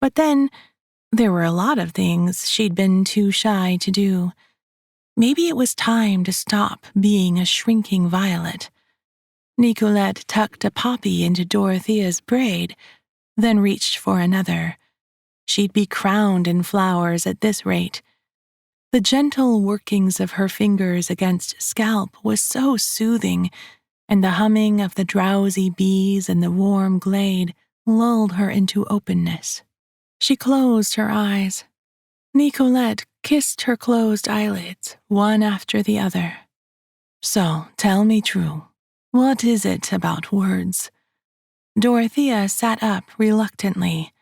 but then there were a lot of things she'd been too shy to do. Maybe it was time to stop being a shrinking violet. Nicolette tucked a poppy into Dorothea's braid, then reached for another. She'd be crowned in flowers at this rate. The gentle workings of her fingers against scalp was so soothing, and the humming of the drowsy bees in the warm glade lulled her into openness. She closed her eyes. Nicolette kissed her closed eyelids, one after the other. So, tell me true, what is it about words? Dorothea sat up reluctantly.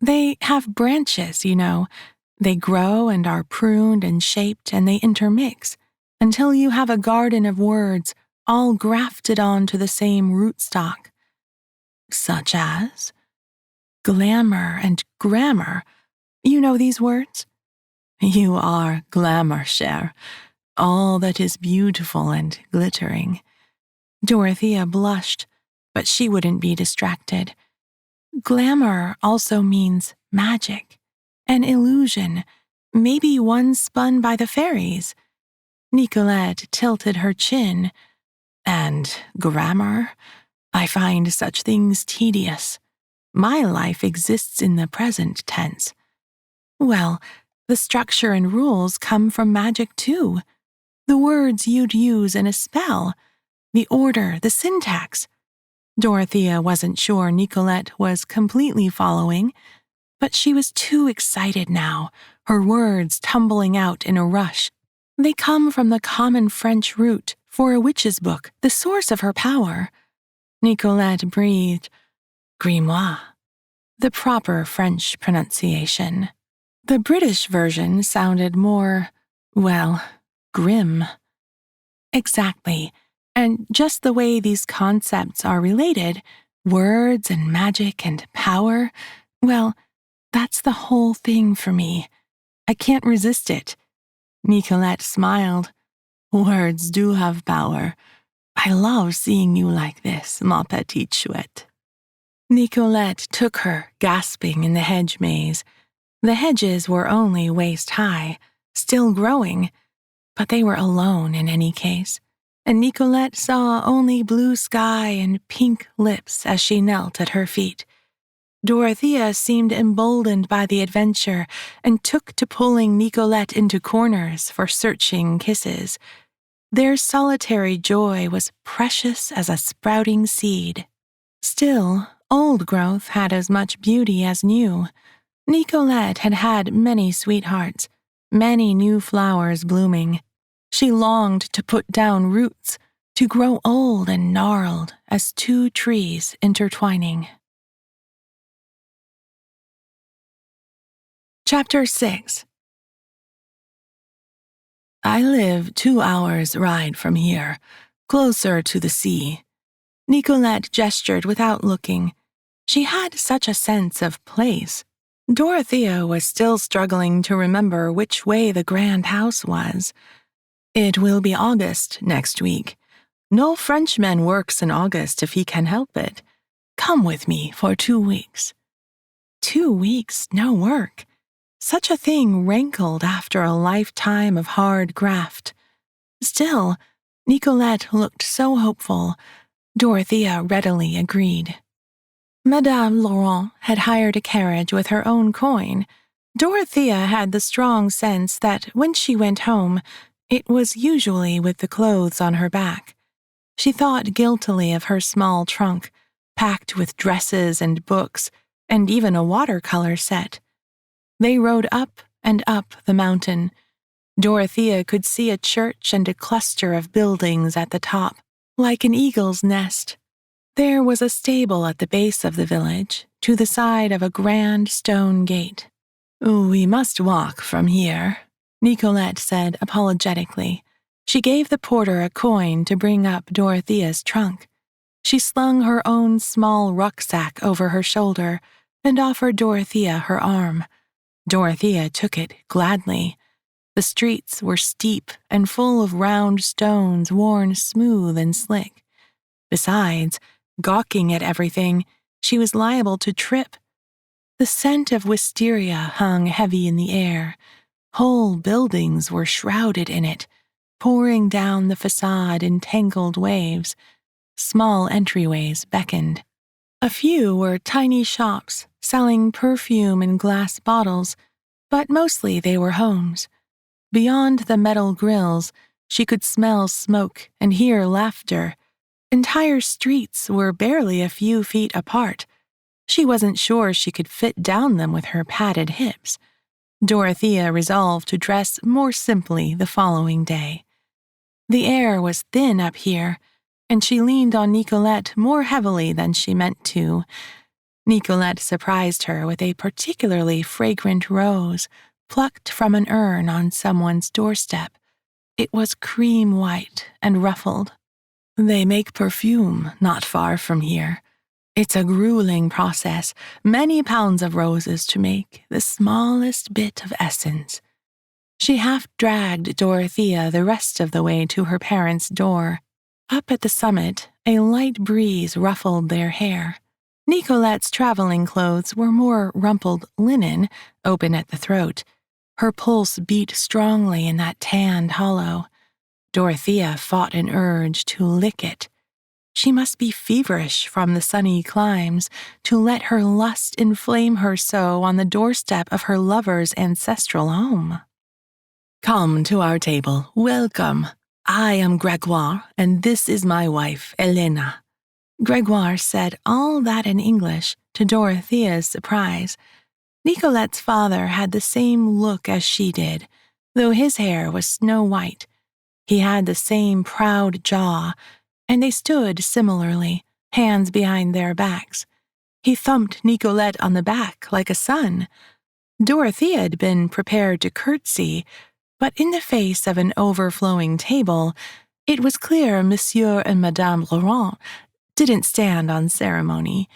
They have branches, you know. They grow and are pruned and shaped, and they intermix until you have a garden of words all grafted onto the same rootstock. Such as glamour and grammar. You know these words? You are glamour, cher. All that is beautiful and glittering. Dorothea blushed, but she wouldn't be distracted. Glamour also means magic, an illusion, maybe one spun by the fairies. Nicolette tilted her chin. And grammar? I find such things tedious. My life exists in the present tense. Well, the structure and rules come from magic too. The words you'd use in a spell, the order, the syntax. Dorothea wasn't sure Nicolette was completely following, but she was too excited now, her words tumbling out in a rush. They come from the common French root for a witch's book, the source of her power. Nicolette breathed, grimoire, the proper French pronunciation. The British version sounded more, well, grim. Exactly, and just the way these concepts are related, words and magic and power, well, that's the whole thing for me. I can't resist it. Nicolette smiled. Words do have power. I love seeing you like this, ma petite chouette. Nicolette took her, gasping, in the hedge maze. The hedges were only waist-high, still growing, but they were alone in any case, and Nicolette saw only blue sky and pink lips as she knelt at her feet. Dorothea seemed emboldened by the adventure and took to pulling Nicolette into corners for searching kisses. Their solitary joy was precious as a sprouting seed. Still, old growth had as much beauty as new. Nicolette had had many sweethearts, many new flowers blooming. She longed to put down roots, to grow old and gnarled as two trees intertwining. Chapter 6. I live 2 hours' ride from here, closer to the sea. Nicolette gestured without looking. She had such a sense of place. Dorothea was still struggling to remember which way the grand house was. It will be August next week. No Frenchman works in August if he can help it. Come with me for 2 weeks. 2 weeks, no work. Such a thing rankled after a lifetime of hard graft. Still, Nicolette looked so hopeful. Dorothea readily agreed. Madame Laurent had hired a carriage with her own coin. Dorothea had the strong sense that when she went home, it was usually with the clothes on her back. She thought guiltily of her small trunk, packed with dresses and books, and even a watercolor set. They rode up and up the mountain. Dorothea could see a church and a cluster of buildings at the top, like an eagle's nest. There was a stable at the base of the village, to the side of a grand stone gate. We must walk from here, Nicolette said apologetically. She gave the porter a coin to bring up Dorothea's trunk. She slung her own small rucksack over her shoulder and offered Dorothea her arm. Dorothea took it gladly. The streets were steep and full of round stones worn smooth and slick. Besides, gawking at everything, she was liable to trip. The scent of wisteria hung heavy in the air. Whole buildings were shrouded in it, pouring down the facade in tangled waves. Small entryways beckoned. A few were tiny shops selling perfume in glass bottles, but mostly they were homes. Beyond the metal grills, she could smell smoke and hear laughter. Entire streets were barely a few feet apart. She wasn't sure she could fit down them with her padded hips. Dorothea resolved to dress more simply the following day. The air was thin up here, and she leaned on Nicolette more heavily than she meant to. Nicolette surprised her with a particularly fragrant rose, plucked from an urn on someone's doorstep. It was cream white and ruffled. They make perfume not far from here. It's a grueling process, many pounds of roses to make the smallest bit of essence. She half dragged Dorothea the rest of the way to her parents' door. Up at the summit, a light breeze ruffled their hair. Nicolette's traveling clothes were more rumpled linen, open at the throat. Her pulse beat strongly in that tanned hollow. Dorothea fought an urge to lick it. She must be feverish from the sunny climes to let her lust inflame her so on the doorstep of her lover's ancestral home. Come to our table. Welcome. I am Gregoire, and this is my wife, Elena. Gregoire said all that in English, to Dorothea's surprise. Nicolette's father had the same look as she did, though his hair was snow white. He had the same proud jaw, and they stood similarly, hands behind their backs. He thumped Nicolette on the back like a son. Dorothea had been prepared to curtsy, but in the face of an overflowing table, it was clear Monsieur and Madame Laurent didn't stand on ceremony.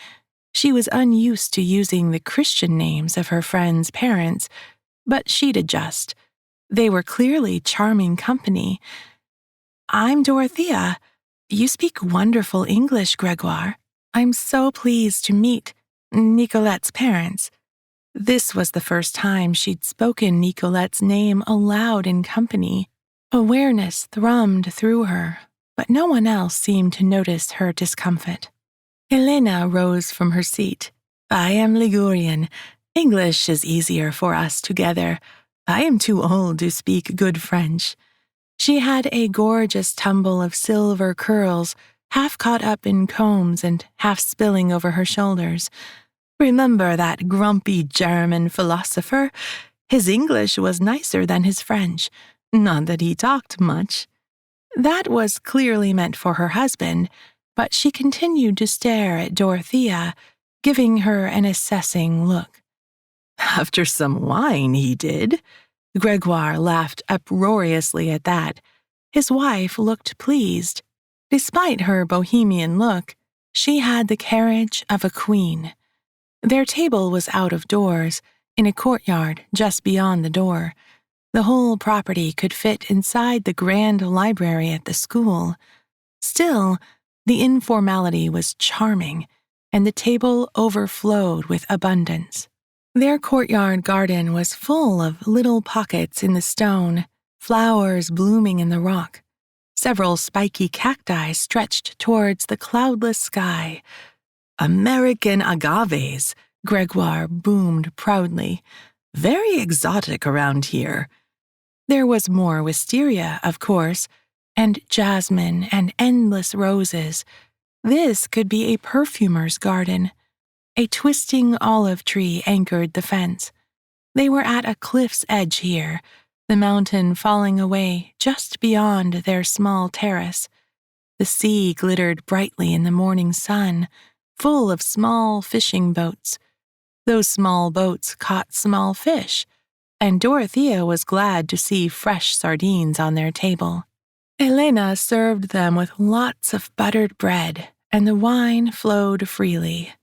She was unused to using the Christian names of her friends' parents, but she'd adjust. They were clearly charming company. I'm Dorothea. You speak wonderful English, Gregoire. I'm so pleased to meet Nicolette's parents. This was the first time she'd spoken Nicolette's name aloud in company. Awareness thrummed through her, but no one else seemed to notice her discomfort. Elena rose from her seat. I am Ligurian. English is easier for us together. I am too old to speak good French." She had a gorgeous tumble of silver curls, half caught up in combs and half spilling over her shoulders. "Remember that grumpy German philosopher? His English was nicer than his French. Not that he talked much." That was clearly meant for her husband, but she continued to stare at Dorothea, giving her an assessing look. "After some wine, he did." Gregoire laughed uproariously at that. His wife looked pleased. Despite her bohemian look, she had the carriage of a queen. Their table was out of doors, in a courtyard just beyond the door. The whole property could fit inside the grand library at the school. Still, the informality was charming, and the table overflowed with abundance. Their courtyard garden was full of little pockets in the stone, flowers blooming in the rock. Several spiky cacti stretched towards the cloudless sky. "American agaves," Gregoire boomed proudly. "Very exotic around here." There was more wisteria, of course, and jasmine and endless roses. This could be a perfumer's garden. A twisting olive tree anchored the fence. They were at a cliff's edge here, the mountain falling away just beyond their small terrace. The sea glittered brightly in the morning sun, full of small fishing boats. Those small boats caught small fish, and Dorothea was glad to see fresh sardines on their table. Elena served them with lots of buttered bread, and the wine flowed freely.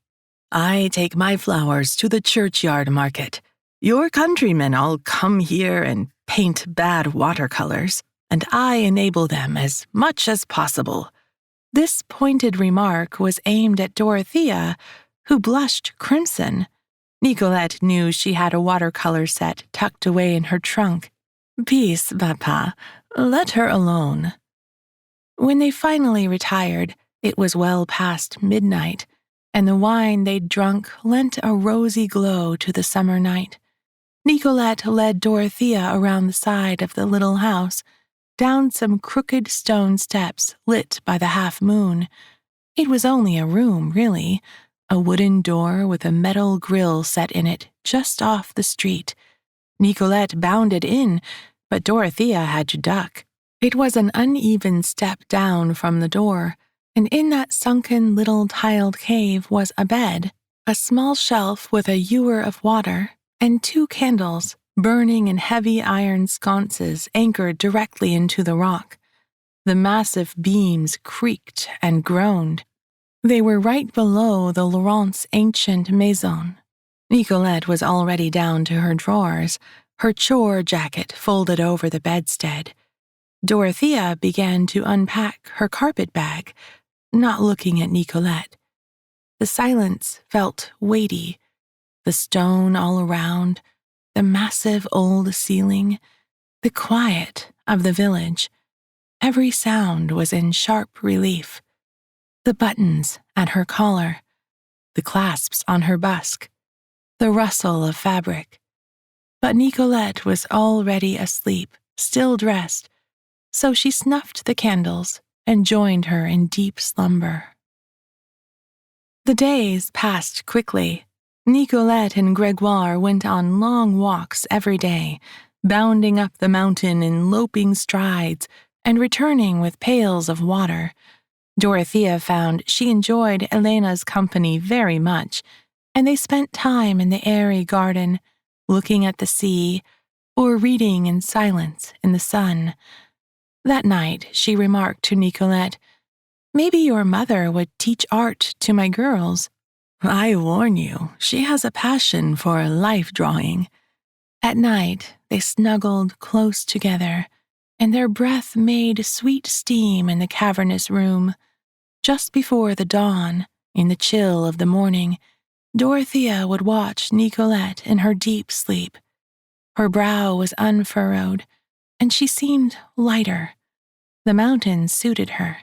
"I take my flowers to the churchyard market. Your countrymen all come here and paint bad watercolors, and I enable them as much as possible." This pointed remark was aimed at Dorothea, who blushed crimson. Nicolette knew she had a watercolor set tucked away in her trunk. "Peace, papa. Let her alone." When they finally retired, it was well past midnight, and the wine they'd drunk lent a rosy glow to the summer night. Nicolette led Dorothea around the side of the little house, down some crooked stone steps lit by the half-moon. It was only a room, really, a wooden door with a metal grill set in it just off the street. Nicolette bounded in, but Dorothea had to duck. It was an uneven step down from the door, and in that sunken little tiled cave was a bed, a small shelf with a ewer of water, and 2 candles burning in heavy iron sconces anchored directly into the rock. The massive beams creaked and groaned. They were right below the Laurent's ancient maison. Nicolette was already down to her drawers, her chore jacket folded over the bedstead. Dorothea began to unpack her carpet bag, not looking at Nicolette. The silence felt weighty. The stone all around, the massive old ceiling, the quiet of the village. Every sound was in sharp relief. The buttons at her collar, the clasps on her busk, the rustle of fabric. But Nicolette was already asleep, still dressed, so she snuffed the candles and joined her in deep slumber. The days passed quickly. Nicolette and Gregoire went on long walks every day, bounding up the mountain in loping strides and returning with pails of water. Dorothea found she enjoyed Elena's company very much, and they spent time in the airy garden, looking at the sea, or reading in silence in the sun. That night, she remarked to Nicolette, "Maybe your mother would teach art to my girls." "I warn you, she has a passion for life drawing." At night, they snuggled close together, and their breath made sweet steam in the cavernous room. Just before the dawn, in the chill of the morning, Dorothea would watch Nicolette in her deep sleep. Her brow was unfurrowed, and she seemed lighter. The mountains suited her.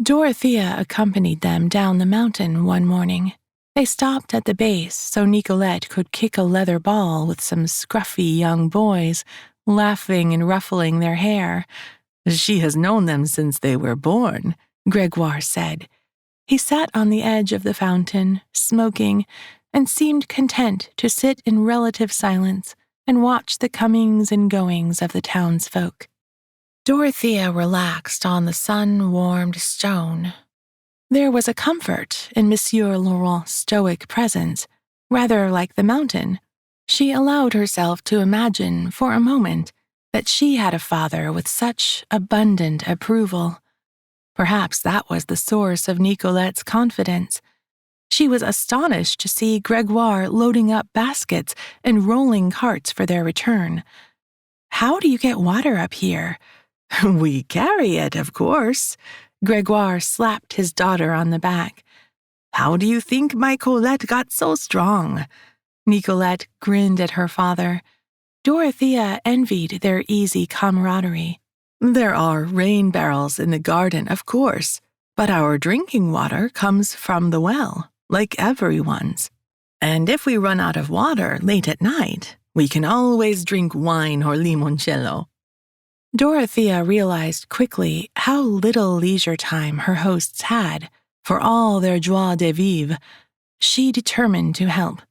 Dorothea accompanied them down the mountain one morning. They stopped at the base so Nicolette could kick a leather ball with some scruffy young boys, laughing and ruffling their hair. She has known them since they were born, Gregoire said. He sat on the edge of the fountain, smoking, and seemed content to sit in relative silence and watch the comings and goings of the townsfolk. Dorothea relaxed on the sun-warmed stone. There was a comfort in Monsieur Laurent's stoic presence, rather like the mountain. She allowed herself to imagine for a moment that she had a father with such abundant approval. Perhaps that was the source of Nicolette's confidence. She was astonished to see Gregoire loading up baskets and rolling carts for their return. "How do you get water up here?" "We carry it, of course." Gregoire slapped his daughter on the back. "How do you think my Colette got so strong?" Nicolette grinned at her father. Dorothea envied their easy camaraderie. "There are rain barrels in the garden, of course, but our drinking water comes from the well, like everyone's. And if we run out of water late at night, we can always drink wine or limoncello." Dorothea realized quickly how little leisure time her hosts had for all their joie de vivre. She determined to help.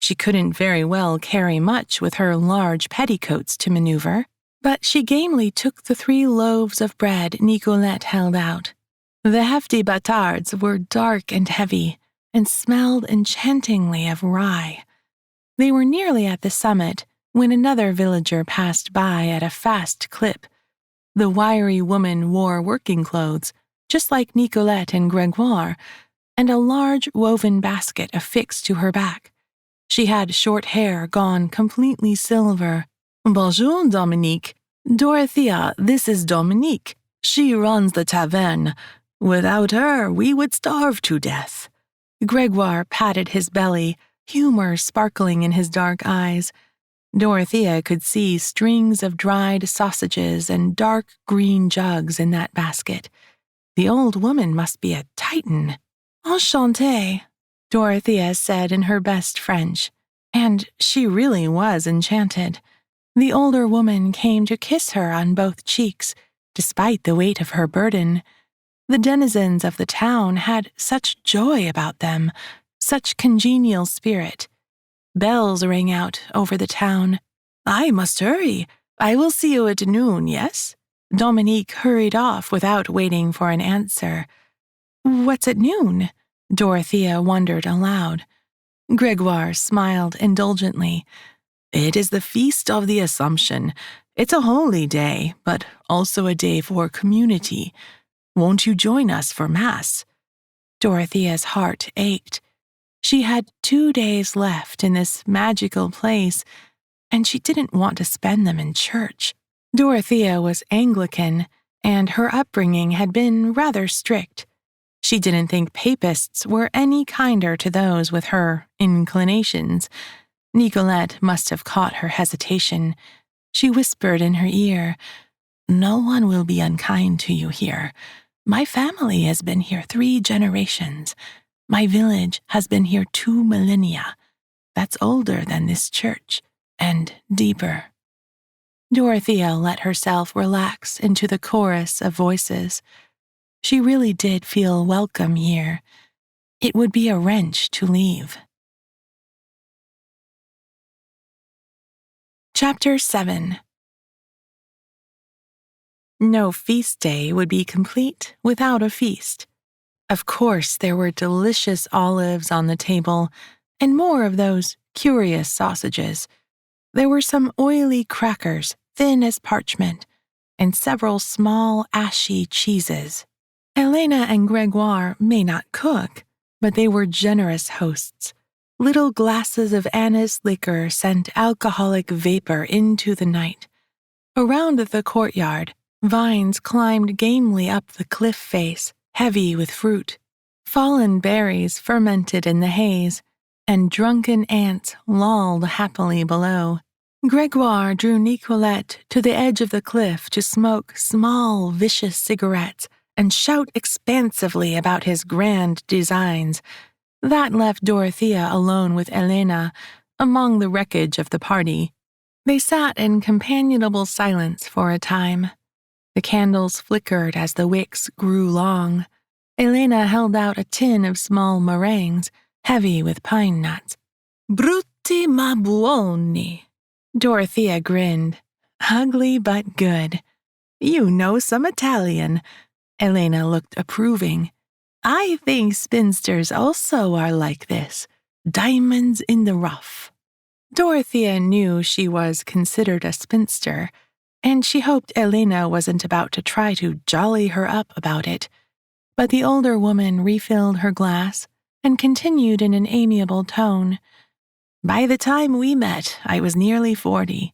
She couldn't very well carry much with her large petticoats to maneuver, but she gamely took the 3 loaves of bread Nicolette held out. The hefty batards were dark and heavy and smelled enchantingly of rye. They were nearly at the summit when another villager passed by at a fast clip. The wiry woman wore working clothes, just like Nicolette and Gregoire, and a large woven basket affixed to her back. She had short hair gone completely silver. "Bonjour, Dominique. Dorothea, this is Dominique. She runs the taverne. Without her, we would starve to death." Gregoire patted his belly, humor sparkling in his dark eyes. Dorothea could see strings of dried sausages and dark green jugs in that basket. The old woman must be a Titan. "Enchantée," Dorothea said in her best French, and she really was enchanted. The older woman came to kiss her on both cheeks, despite the weight of her burden. The denizens of the town had such joy about them, such congenial spirit. Bells rang out over the town. "I must hurry. I will see you at noon, yes?" Dominique hurried off without waiting for an answer. "What's at noon?" Dorothea wondered aloud. Gregoire smiled indulgently. "It is the Feast of the Assumption. It's a holy day, but also a day for community. Won't you join us for Mass?" Dorothea's heart ached. She had 2 days left in this magical place, and she didn't want to spend them in church. Dorothea was Anglican, and her upbringing had been rather strict. She didn't think papists were any kinder to those with her inclinations. Nicolette must have caught her hesitation. She whispered in her ear, "No one will be unkind to you here. My family has been here 3 generations. My village has been here 2 millennia. That's older than this church, and deeper." Dorothea let herself relax into the chorus of voices. She really did feel welcome here. It would be a wrench to leave. Chapter 7. No feast day would be complete without a feast. Of course, there were delicious olives on the table, and more of those curious sausages. There were some oily crackers, thin as parchment, and several small, ashy cheeses. Elena and Gregoire may not cook, but they were generous hosts. Little glasses of anise liquor sent alcoholic vapor into the night. Around the courtyard, vines climbed gamely up the cliff face, heavy with fruit. Fallen berries fermented in the haze, and drunken ants lolled happily below. Gregoire drew Nicolette to the edge of the cliff to smoke small, vicious cigarettes and shout expansively about his grand designs. That left Dorothea alone with Elena among the wreckage of the party. They sat in companionable silence for a time. The candles flickered as the wicks grew long. Elena held out a tin of small meringues, heavy with pine nuts. Brutti ma buoni. Dorothea grinned. Ugly but good. You know some Italian. Elena looked approving. I think spinsters also are like this. Diamonds in the rough. Dorothea knew she was considered a spinster, and she hoped Elena wasn't about to try to jolly her up about it. But the older woman refilled her glass and continued in an amiable tone. By the time we met, I was nearly 40.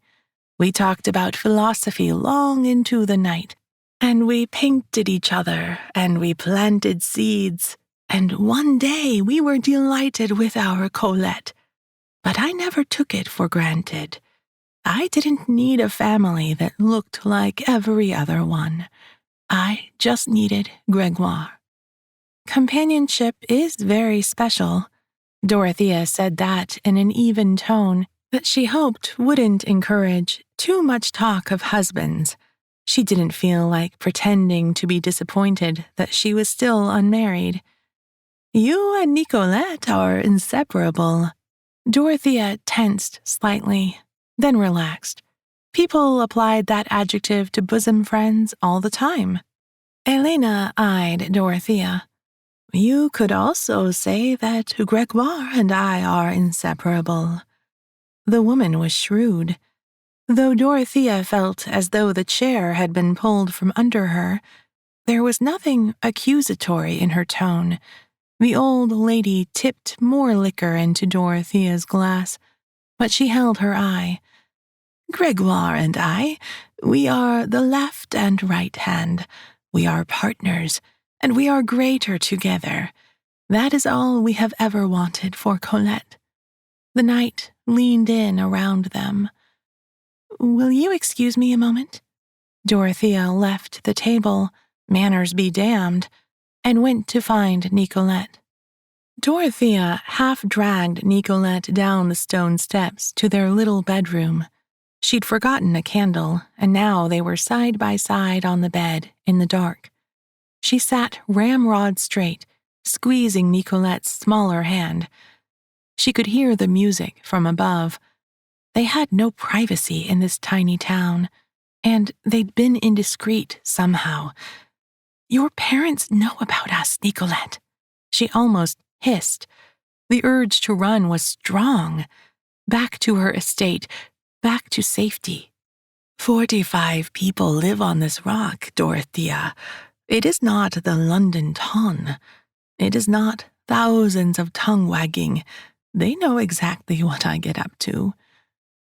We talked about philosophy long into the night, and we painted each other, and we planted seeds, and one day we were delighted with our Colette. But I never took it for granted. I didn't need a family that looked like every other one. I just needed Gregoire. Companionship is very special. Dorothea said that in an even tone that she hoped wouldn't encourage too much talk of husbands. She didn't feel like pretending to be disappointed that she was still unmarried. You and Nicolette are inseparable. Dorothea tensed slightly, then relaxed. People applied that adjective to bosom friends all the time. Elena eyed Dorothea. You could also say that Gregoire and I are inseparable. The woman was shrewd. Though Dorothea felt as though the chair had been pulled from under her, there was nothing accusatory in her tone. The old lady tipped more liquor into Dorothea's glass, but she held her eye. Gregoire and I, we are the left and right hand. We are partners, and we are greater together. That is all we have ever wanted for Colette. The night leaned in around them. Will you excuse me a moment? Dorothea left the table, manners be damned, and went to find Nicolette. Dorothea half-dragged Nicolette down the stone steps to their little bedroom. She'd forgotten a candle, and now they were side by side on the bed in the dark. She sat ramrod straight, squeezing Nicolette's smaller hand. She could hear the music from above. They had no privacy in this tiny town, and they'd been indiscreet somehow. Your parents know about us, Nicolette, she almost hissed. The urge to run was strong. Back to her estate, back to safety. 45 people live on this rock, Dorothea. It is not the London ton. It is not thousands of tongue wagging. They know exactly what I get up to.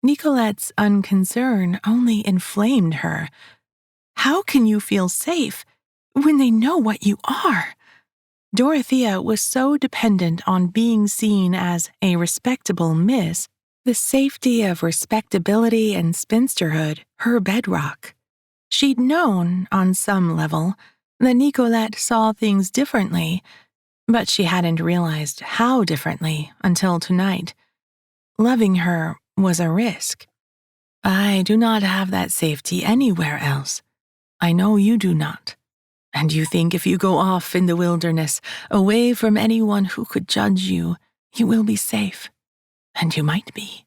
Nicolette's unconcern only inflamed her. How can you feel safe when they know what you are? Dorothea was so dependent on being seen as a respectable miss, the safety of respectability and spinsterhood her bedrock. She'd known, on some level, that Nicolette saw things differently, but she hadn't realized how differently until tonight. Loving her was a risk. I do not have that safety anywhere else. I know you do not. And you think if you go off in the wilderness, away from anyone who could judge you, you will be safe. And you might be.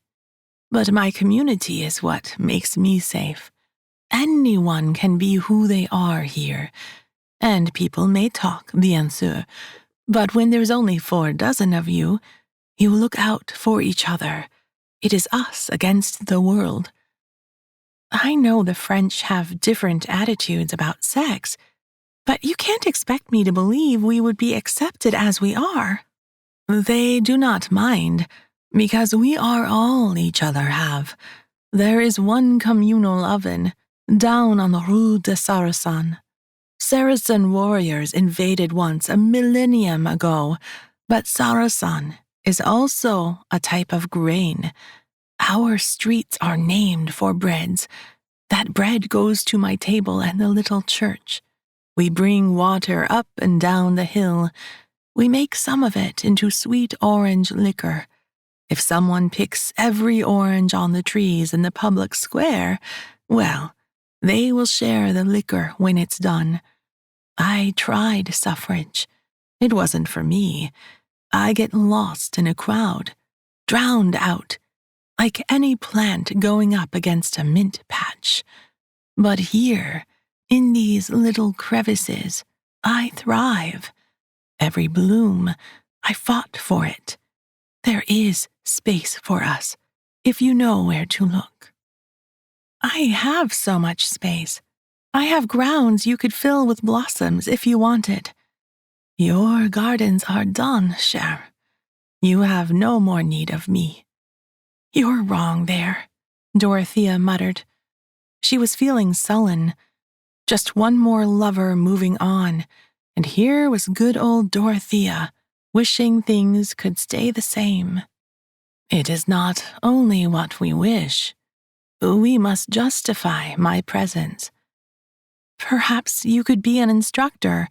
But my community is what makes me safe. Anyone can be who they are here. And people may talk, bien sûr. But when there's only 4 dozen of you, you look out for each other. It is us against the world. I know the French have different attitudes about sex, but you can't expect me to believe we would be accepted as we are. They do not mind, because we are all each other have. There is one communal oven, down on the Rue de Sarrasin. Saracen warriors invaded once a millennium ago, but Sarrasin is also a type of grain. Our streets are named for breads. That bread goes to my table and the little church. We bring water up and down the hill. We make some of it into sweet orange liquor. If someone picks every orange on the trees in the public square, well, they will share the liquor when it's done. I tried suffrage. It wasn't for me. I get lost in a crowd, drowned out, like any plant going up against a mint patch. But here, in these little crevices, I thrive. Every bloom, I fought for it. There is space for us, if you know where to look. I have so much space. I have grounds you could fill with blossoms if you wanted. Your gardens are done, cher. You have no more need of me. You're wrong there, Dorothea muttered. She was feeling sullen. Just one more lover moving on, and here was good old Dorothea, wishing things could stay the same. It is not only what we wish. We must justify my presence. Perhaps you could be an instructor,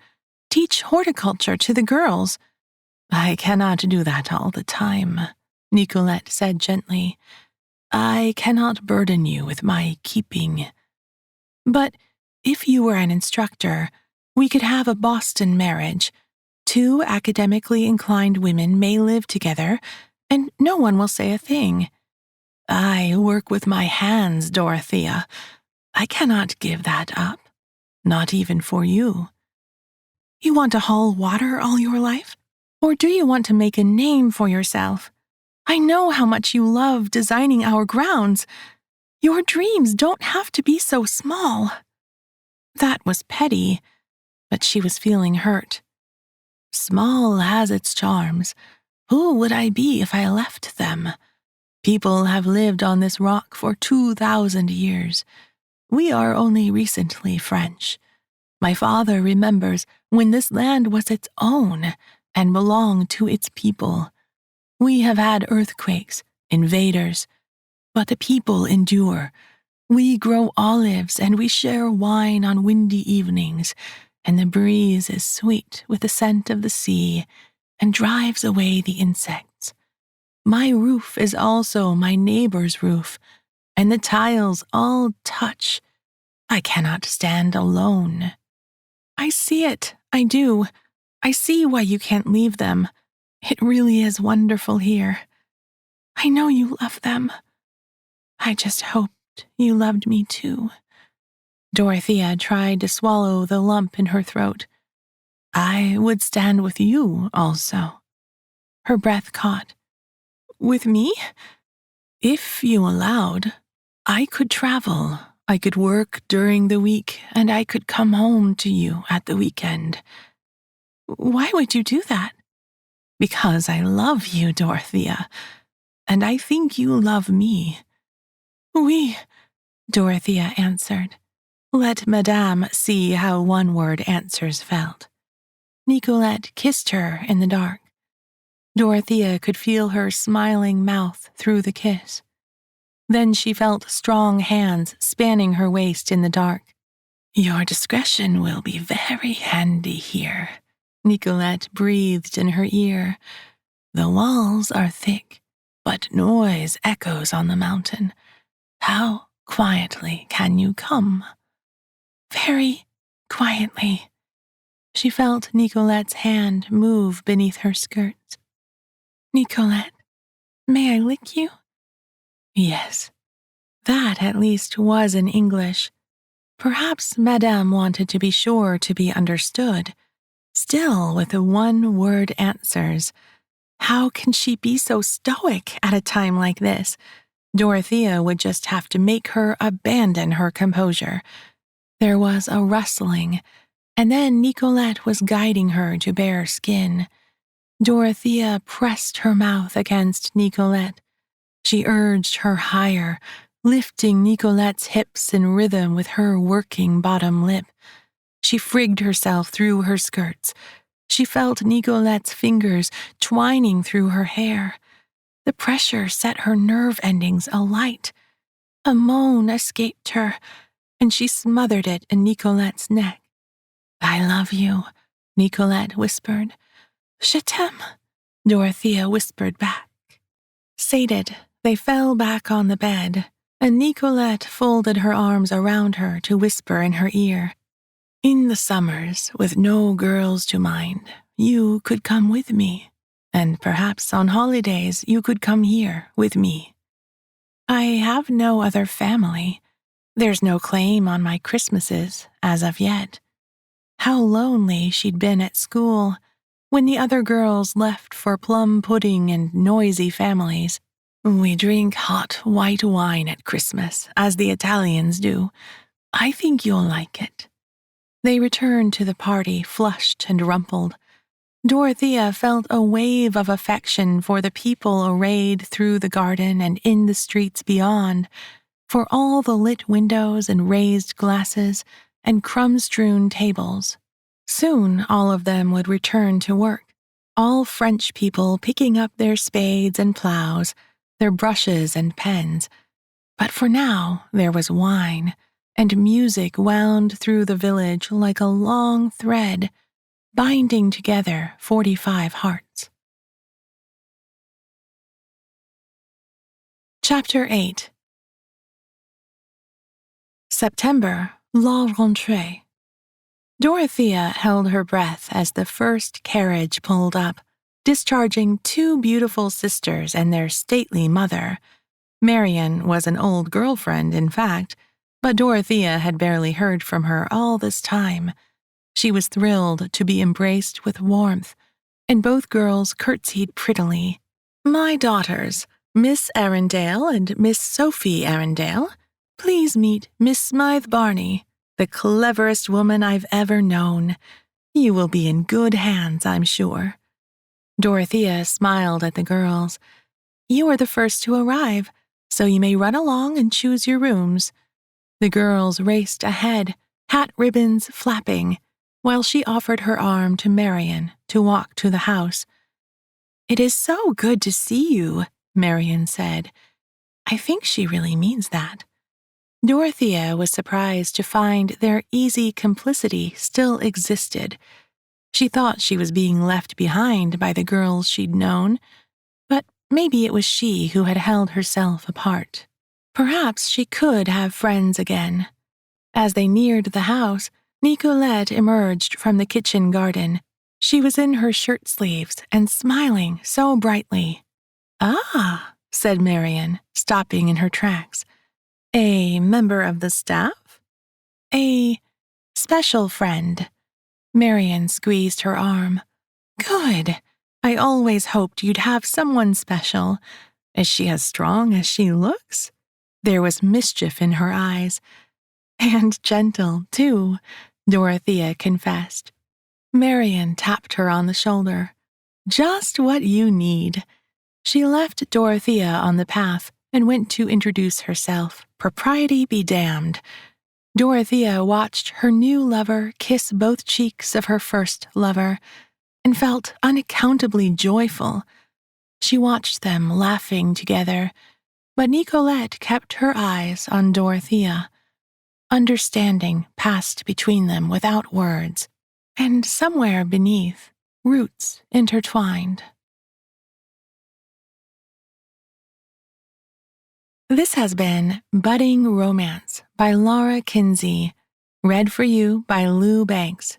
teach horticulture to the girls. I cannot do that all the time, Nicolette said gently. I cannot burden you with my keeping. But if you were an instructor, we could have a Boston marriage. 2 academically inclined women may live together, and no one will say a thing. I work with my hands, Dorothea. I cannot give that up, not even for you. You want to haul water all your life? Or do you want to make a name for yourself? I know how much you love designing our grounds. Your dreams don't have to be so small. That was petty, but she was feeling hurt. Small has its charms. Who would I be if I left them? People have lived on this rock for 2,000 years. We are only recently French. My father remembers when this land was its own and belonged to its people. We have had earthquakes, invaders, but the people endure. We grow olives and we share wine on windy evenings, and the breeze is sweet with the scent of the sea and drives away the insects. My roof is also my neighbor's roof, and the tiles all touch. I cannot stand alone. I see it, I do. I see why you can't leave them. It really is wonderful here. I know you love them. I just hoped you loved me too. Dorothea tried to swallow the lump in her throat. I would stand with you also. Her breath caught. With me? If you allowed, I could travel. I could work during the week, and I could come home to you at the weekend. Why would you do that? Because I love you, Dorothea, and I think you love me. Oui, Dorothea answered. Let Madame see how one-word answers felt. Nicolette kissed her in the dark. Dorothea could feel her smiling mouth through the kiss. Then she felt strong hands spanning her waist in the dark. Your discretion will be very handy here, Nicolette breathed in her ear. The walls are thick, but noise echoes on the mountain. How quietly can you come? Very quietly. She felt Nicolette's hand move beneath her skirts. Nicolette, may I lick you? Yes. That at least was in English. Perhaps Madame wanted to be sure to be understood. Still, with the one-word answers. How can she be so stoic at a time like this? Dorothea would just have to make her abandon her composure. There was a rustling, and then Nicolette was guiding her to bare skin. Dorothea pressed her mouth against Nicolette. She urged her higher, lifting Nicolette's hips in rhythm with her working bottom lip. She frigged herself through her skirts. She felt Nicolette's fingers twining through her hair. The pressure set her nerve endings alight. A moan escaped her, and she smothered it in Nicolette's neck. I love you, Nicolette whispered. Je t'aime, Dorothea whispered back. Sated, they fell back on the bed, and Nicolette folded her arms around her to whisper in her ear. In the summers, with no girls to mind, you could come with me, and perhaps on holidays you could come here with me. I have no other family. There's no claim on my Christmases, as of yet. How lonely she'd been at school, when the other girls left for plum pudding and noisy families. We drink hot white wine at Christmas, as the Italians do. I think you'll like it. They returned to the party flushed and rumpled. Dorothea felt a wave of affection for the people arrayed through the garden and in the streets beyond, for all the lit windows and raised glasses and crumb-strewn tables. Soon all of them would return to work, all French people picking up their spades and plows, their brushes and pens. But for now there was wine, and music wound through the village like a long thread, binding together 45 hearts. Chapter 8. September, la rentrée. Dorothea held her breath as the first carriage pulled up, discharging 2 beautiful sisters and their stately mother. Marian was an old girlfriend, in fact, but Dorothea had barely heard from her all this time. She was thrilled to be embraced with warmth, and both girls curtsied prettily. My daughters, Miss Arundel and Miss Sophie Arundel, please meet Miss Smythe Barney, the cleverest woman I've ever known. You will be in good hands, I'm sure. Dorothea smiled at the girls. You are the first to arrive, so you may run along and choose your rooms. The girls raced ahead, hat ribbons flapping, while she offered her arm to Marian to walk to the house. It is so good to see you, Marian said. I think she really means that. Dorothea was surprised to find their easy complicity still existed. She thought she was being left behind by the girls she'd known, but maybe it was she who had held herself apart. Perhaps she could have friends again. As they neared the house, Nicolette emerged from the kitchen garden. She was in her shirt sleeves and smiling so brightly. Ah, said Marian, stopping in her tracks. A member of the staff? A special friend. Marian squeezed her arm. Good. I always hoped you'd have someone special. Is she as strong as she looks? There was mischief in her eyes. And gentle, too, Dorothea confessed. Marian tapped her on the shoulder. Just what you need. She left Dorothea on the path and went to introduce herself. Propriety be damned. Dorothea watched her new lover kiss both cheeks of her first lover and felt unaccountably joyful. She watched them laughing together, but Nicolette kept her eyes on Dorothea. Understanding passed between them without words, and somewhere beneath, roots intertwined. This has been Budding Romance by Lara Kinsey, read for you by Lou Banks.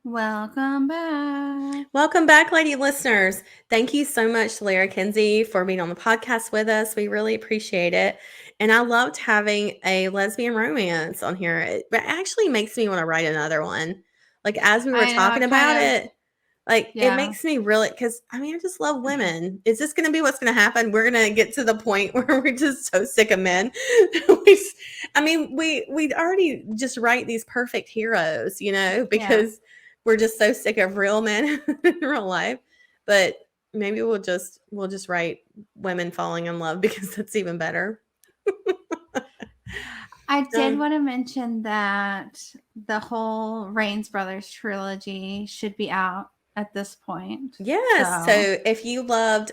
Welcome back. Welcome back, lady listeners. Thank you so much to Lara Kinsey for being on the podcast with us. We really appreciate it. And I loved having a lesbian romance on here. It actually makes me want to write another one. Like, as we were talking about it, it makes me really, because I just love women. Is this going to be what's going to happen? We're going to get to the point where we're just so sick of men. We'd already just write these perfect heroes, because we're just so sick of real men in real life. But maybe we'll just write women falling in love, because that's even better. I did want to mention that the whole Rains Brothers trilogy should be out at this point. Yes. So if you loved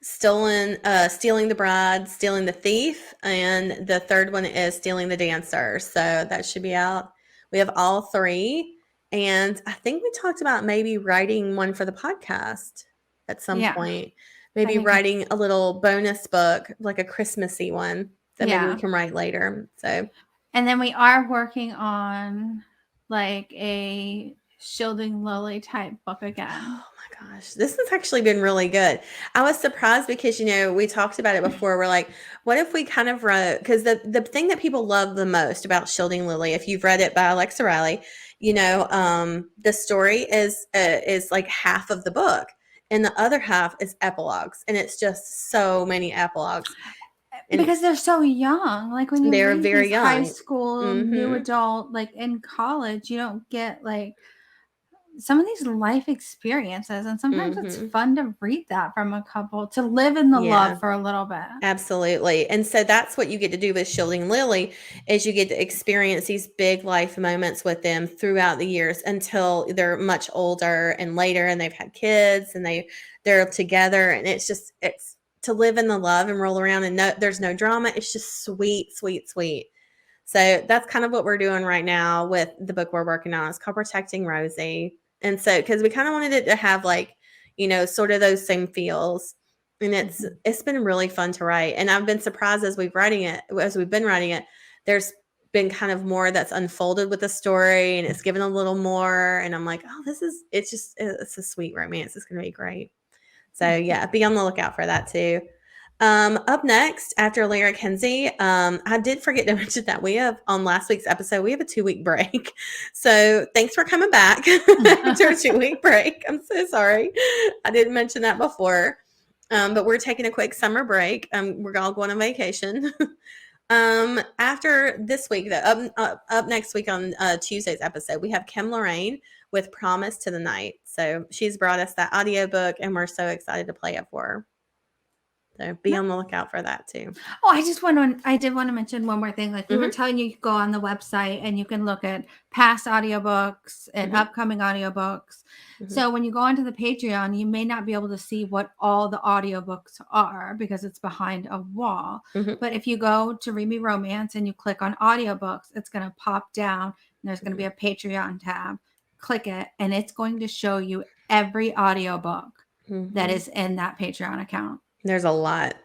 stealing the bride, stealing the thief, and the third one is stealing the dancer. So that should be out. We have all three, and I think we talked about maybe writing one for the podcast at some point. Maybe writing a little bonus book, like a Christmassy one that maybe we can write later. So, and then we are working on like a Shielding Lily type book again. Oh my gosh, this has actually been really good. I was surprised because, we talked about it before. We're like, what if we kind of wrote, because the thing that people love the most about Shielding Lily, if you've read it by Alexa Riley, the story is like half of the book. And the other half is epilogues. And it's just so many epilogues. And because they're so young. Like when you they're read very these young. high school, new adult, like in college, you don't get like some of these life experiences. And sometimes it's fun to read that from a couple, to live in the love for a little bit. Absolutely. And so that's what you get to do with Shielding Lily, is you get to experience these big life moments with them throughout the years until they're much older and later, and they've had kids and they're together. And it's to live in the love and roll around, and there's no drama. It's just sweet, sweet, sweet. So that's kind of what we're doing right now with the book we're working on. It's called Protecting Rosie. And so, because we kind of wanted it to have like, sort of those same feels. And it's been really fun to write. And I've been surprised as we've been writing it, there's been kind of more that's unfolded with the story, and it's given a little more. And I'm like, oh, it's a sweet romance. It's going to be great. So yeah, be on the lookout for that too. Up next, after Lara Kinsey, I did forget to mention that on last week's episode, we have a 2-week break. So thanks for coming back after a 2-week break. I'm so sorry. I didn't mention that before. But we're taking a quick summer break. We're all going on vacation. After this week, though, up next week on Tuesday's episode, we have Kim Laurent with Promise to the Night. So she's brought us that audiobook, and we're so excited to play it for her. So be on the lookout for that too. Oh, I did want to mention one more thing. Like we were telling you, go on the website and you can look at past audiobooks and upcoming audiobooks. So when you go onto the Patreon, you may not be able to see what all the audiobooks are because it's behind a wall. But if you go to Read Me Romance and you click on audiobooks, it's going to pop down and there's going to be a Patreon tab. Click it and it's going to show you every audiobook that is in that Patreon account. There's a lot.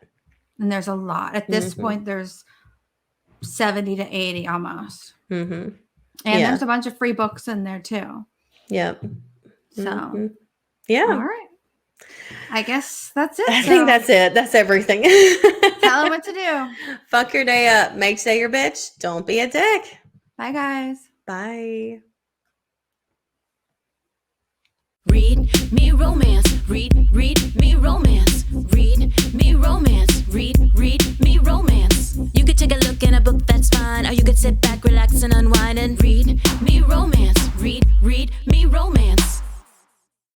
And there's a lot. At this point, there's 70 to 80 almost. And there's a bunch of free books in there too. Yep. So, yeah. All right. I guess that's it. I think that's it. That's everything. Tell them what to do. Fuck your day up. Make today your bitch. Don't be a dick. Bye, guys. Bye. Read me romance. Read me romance.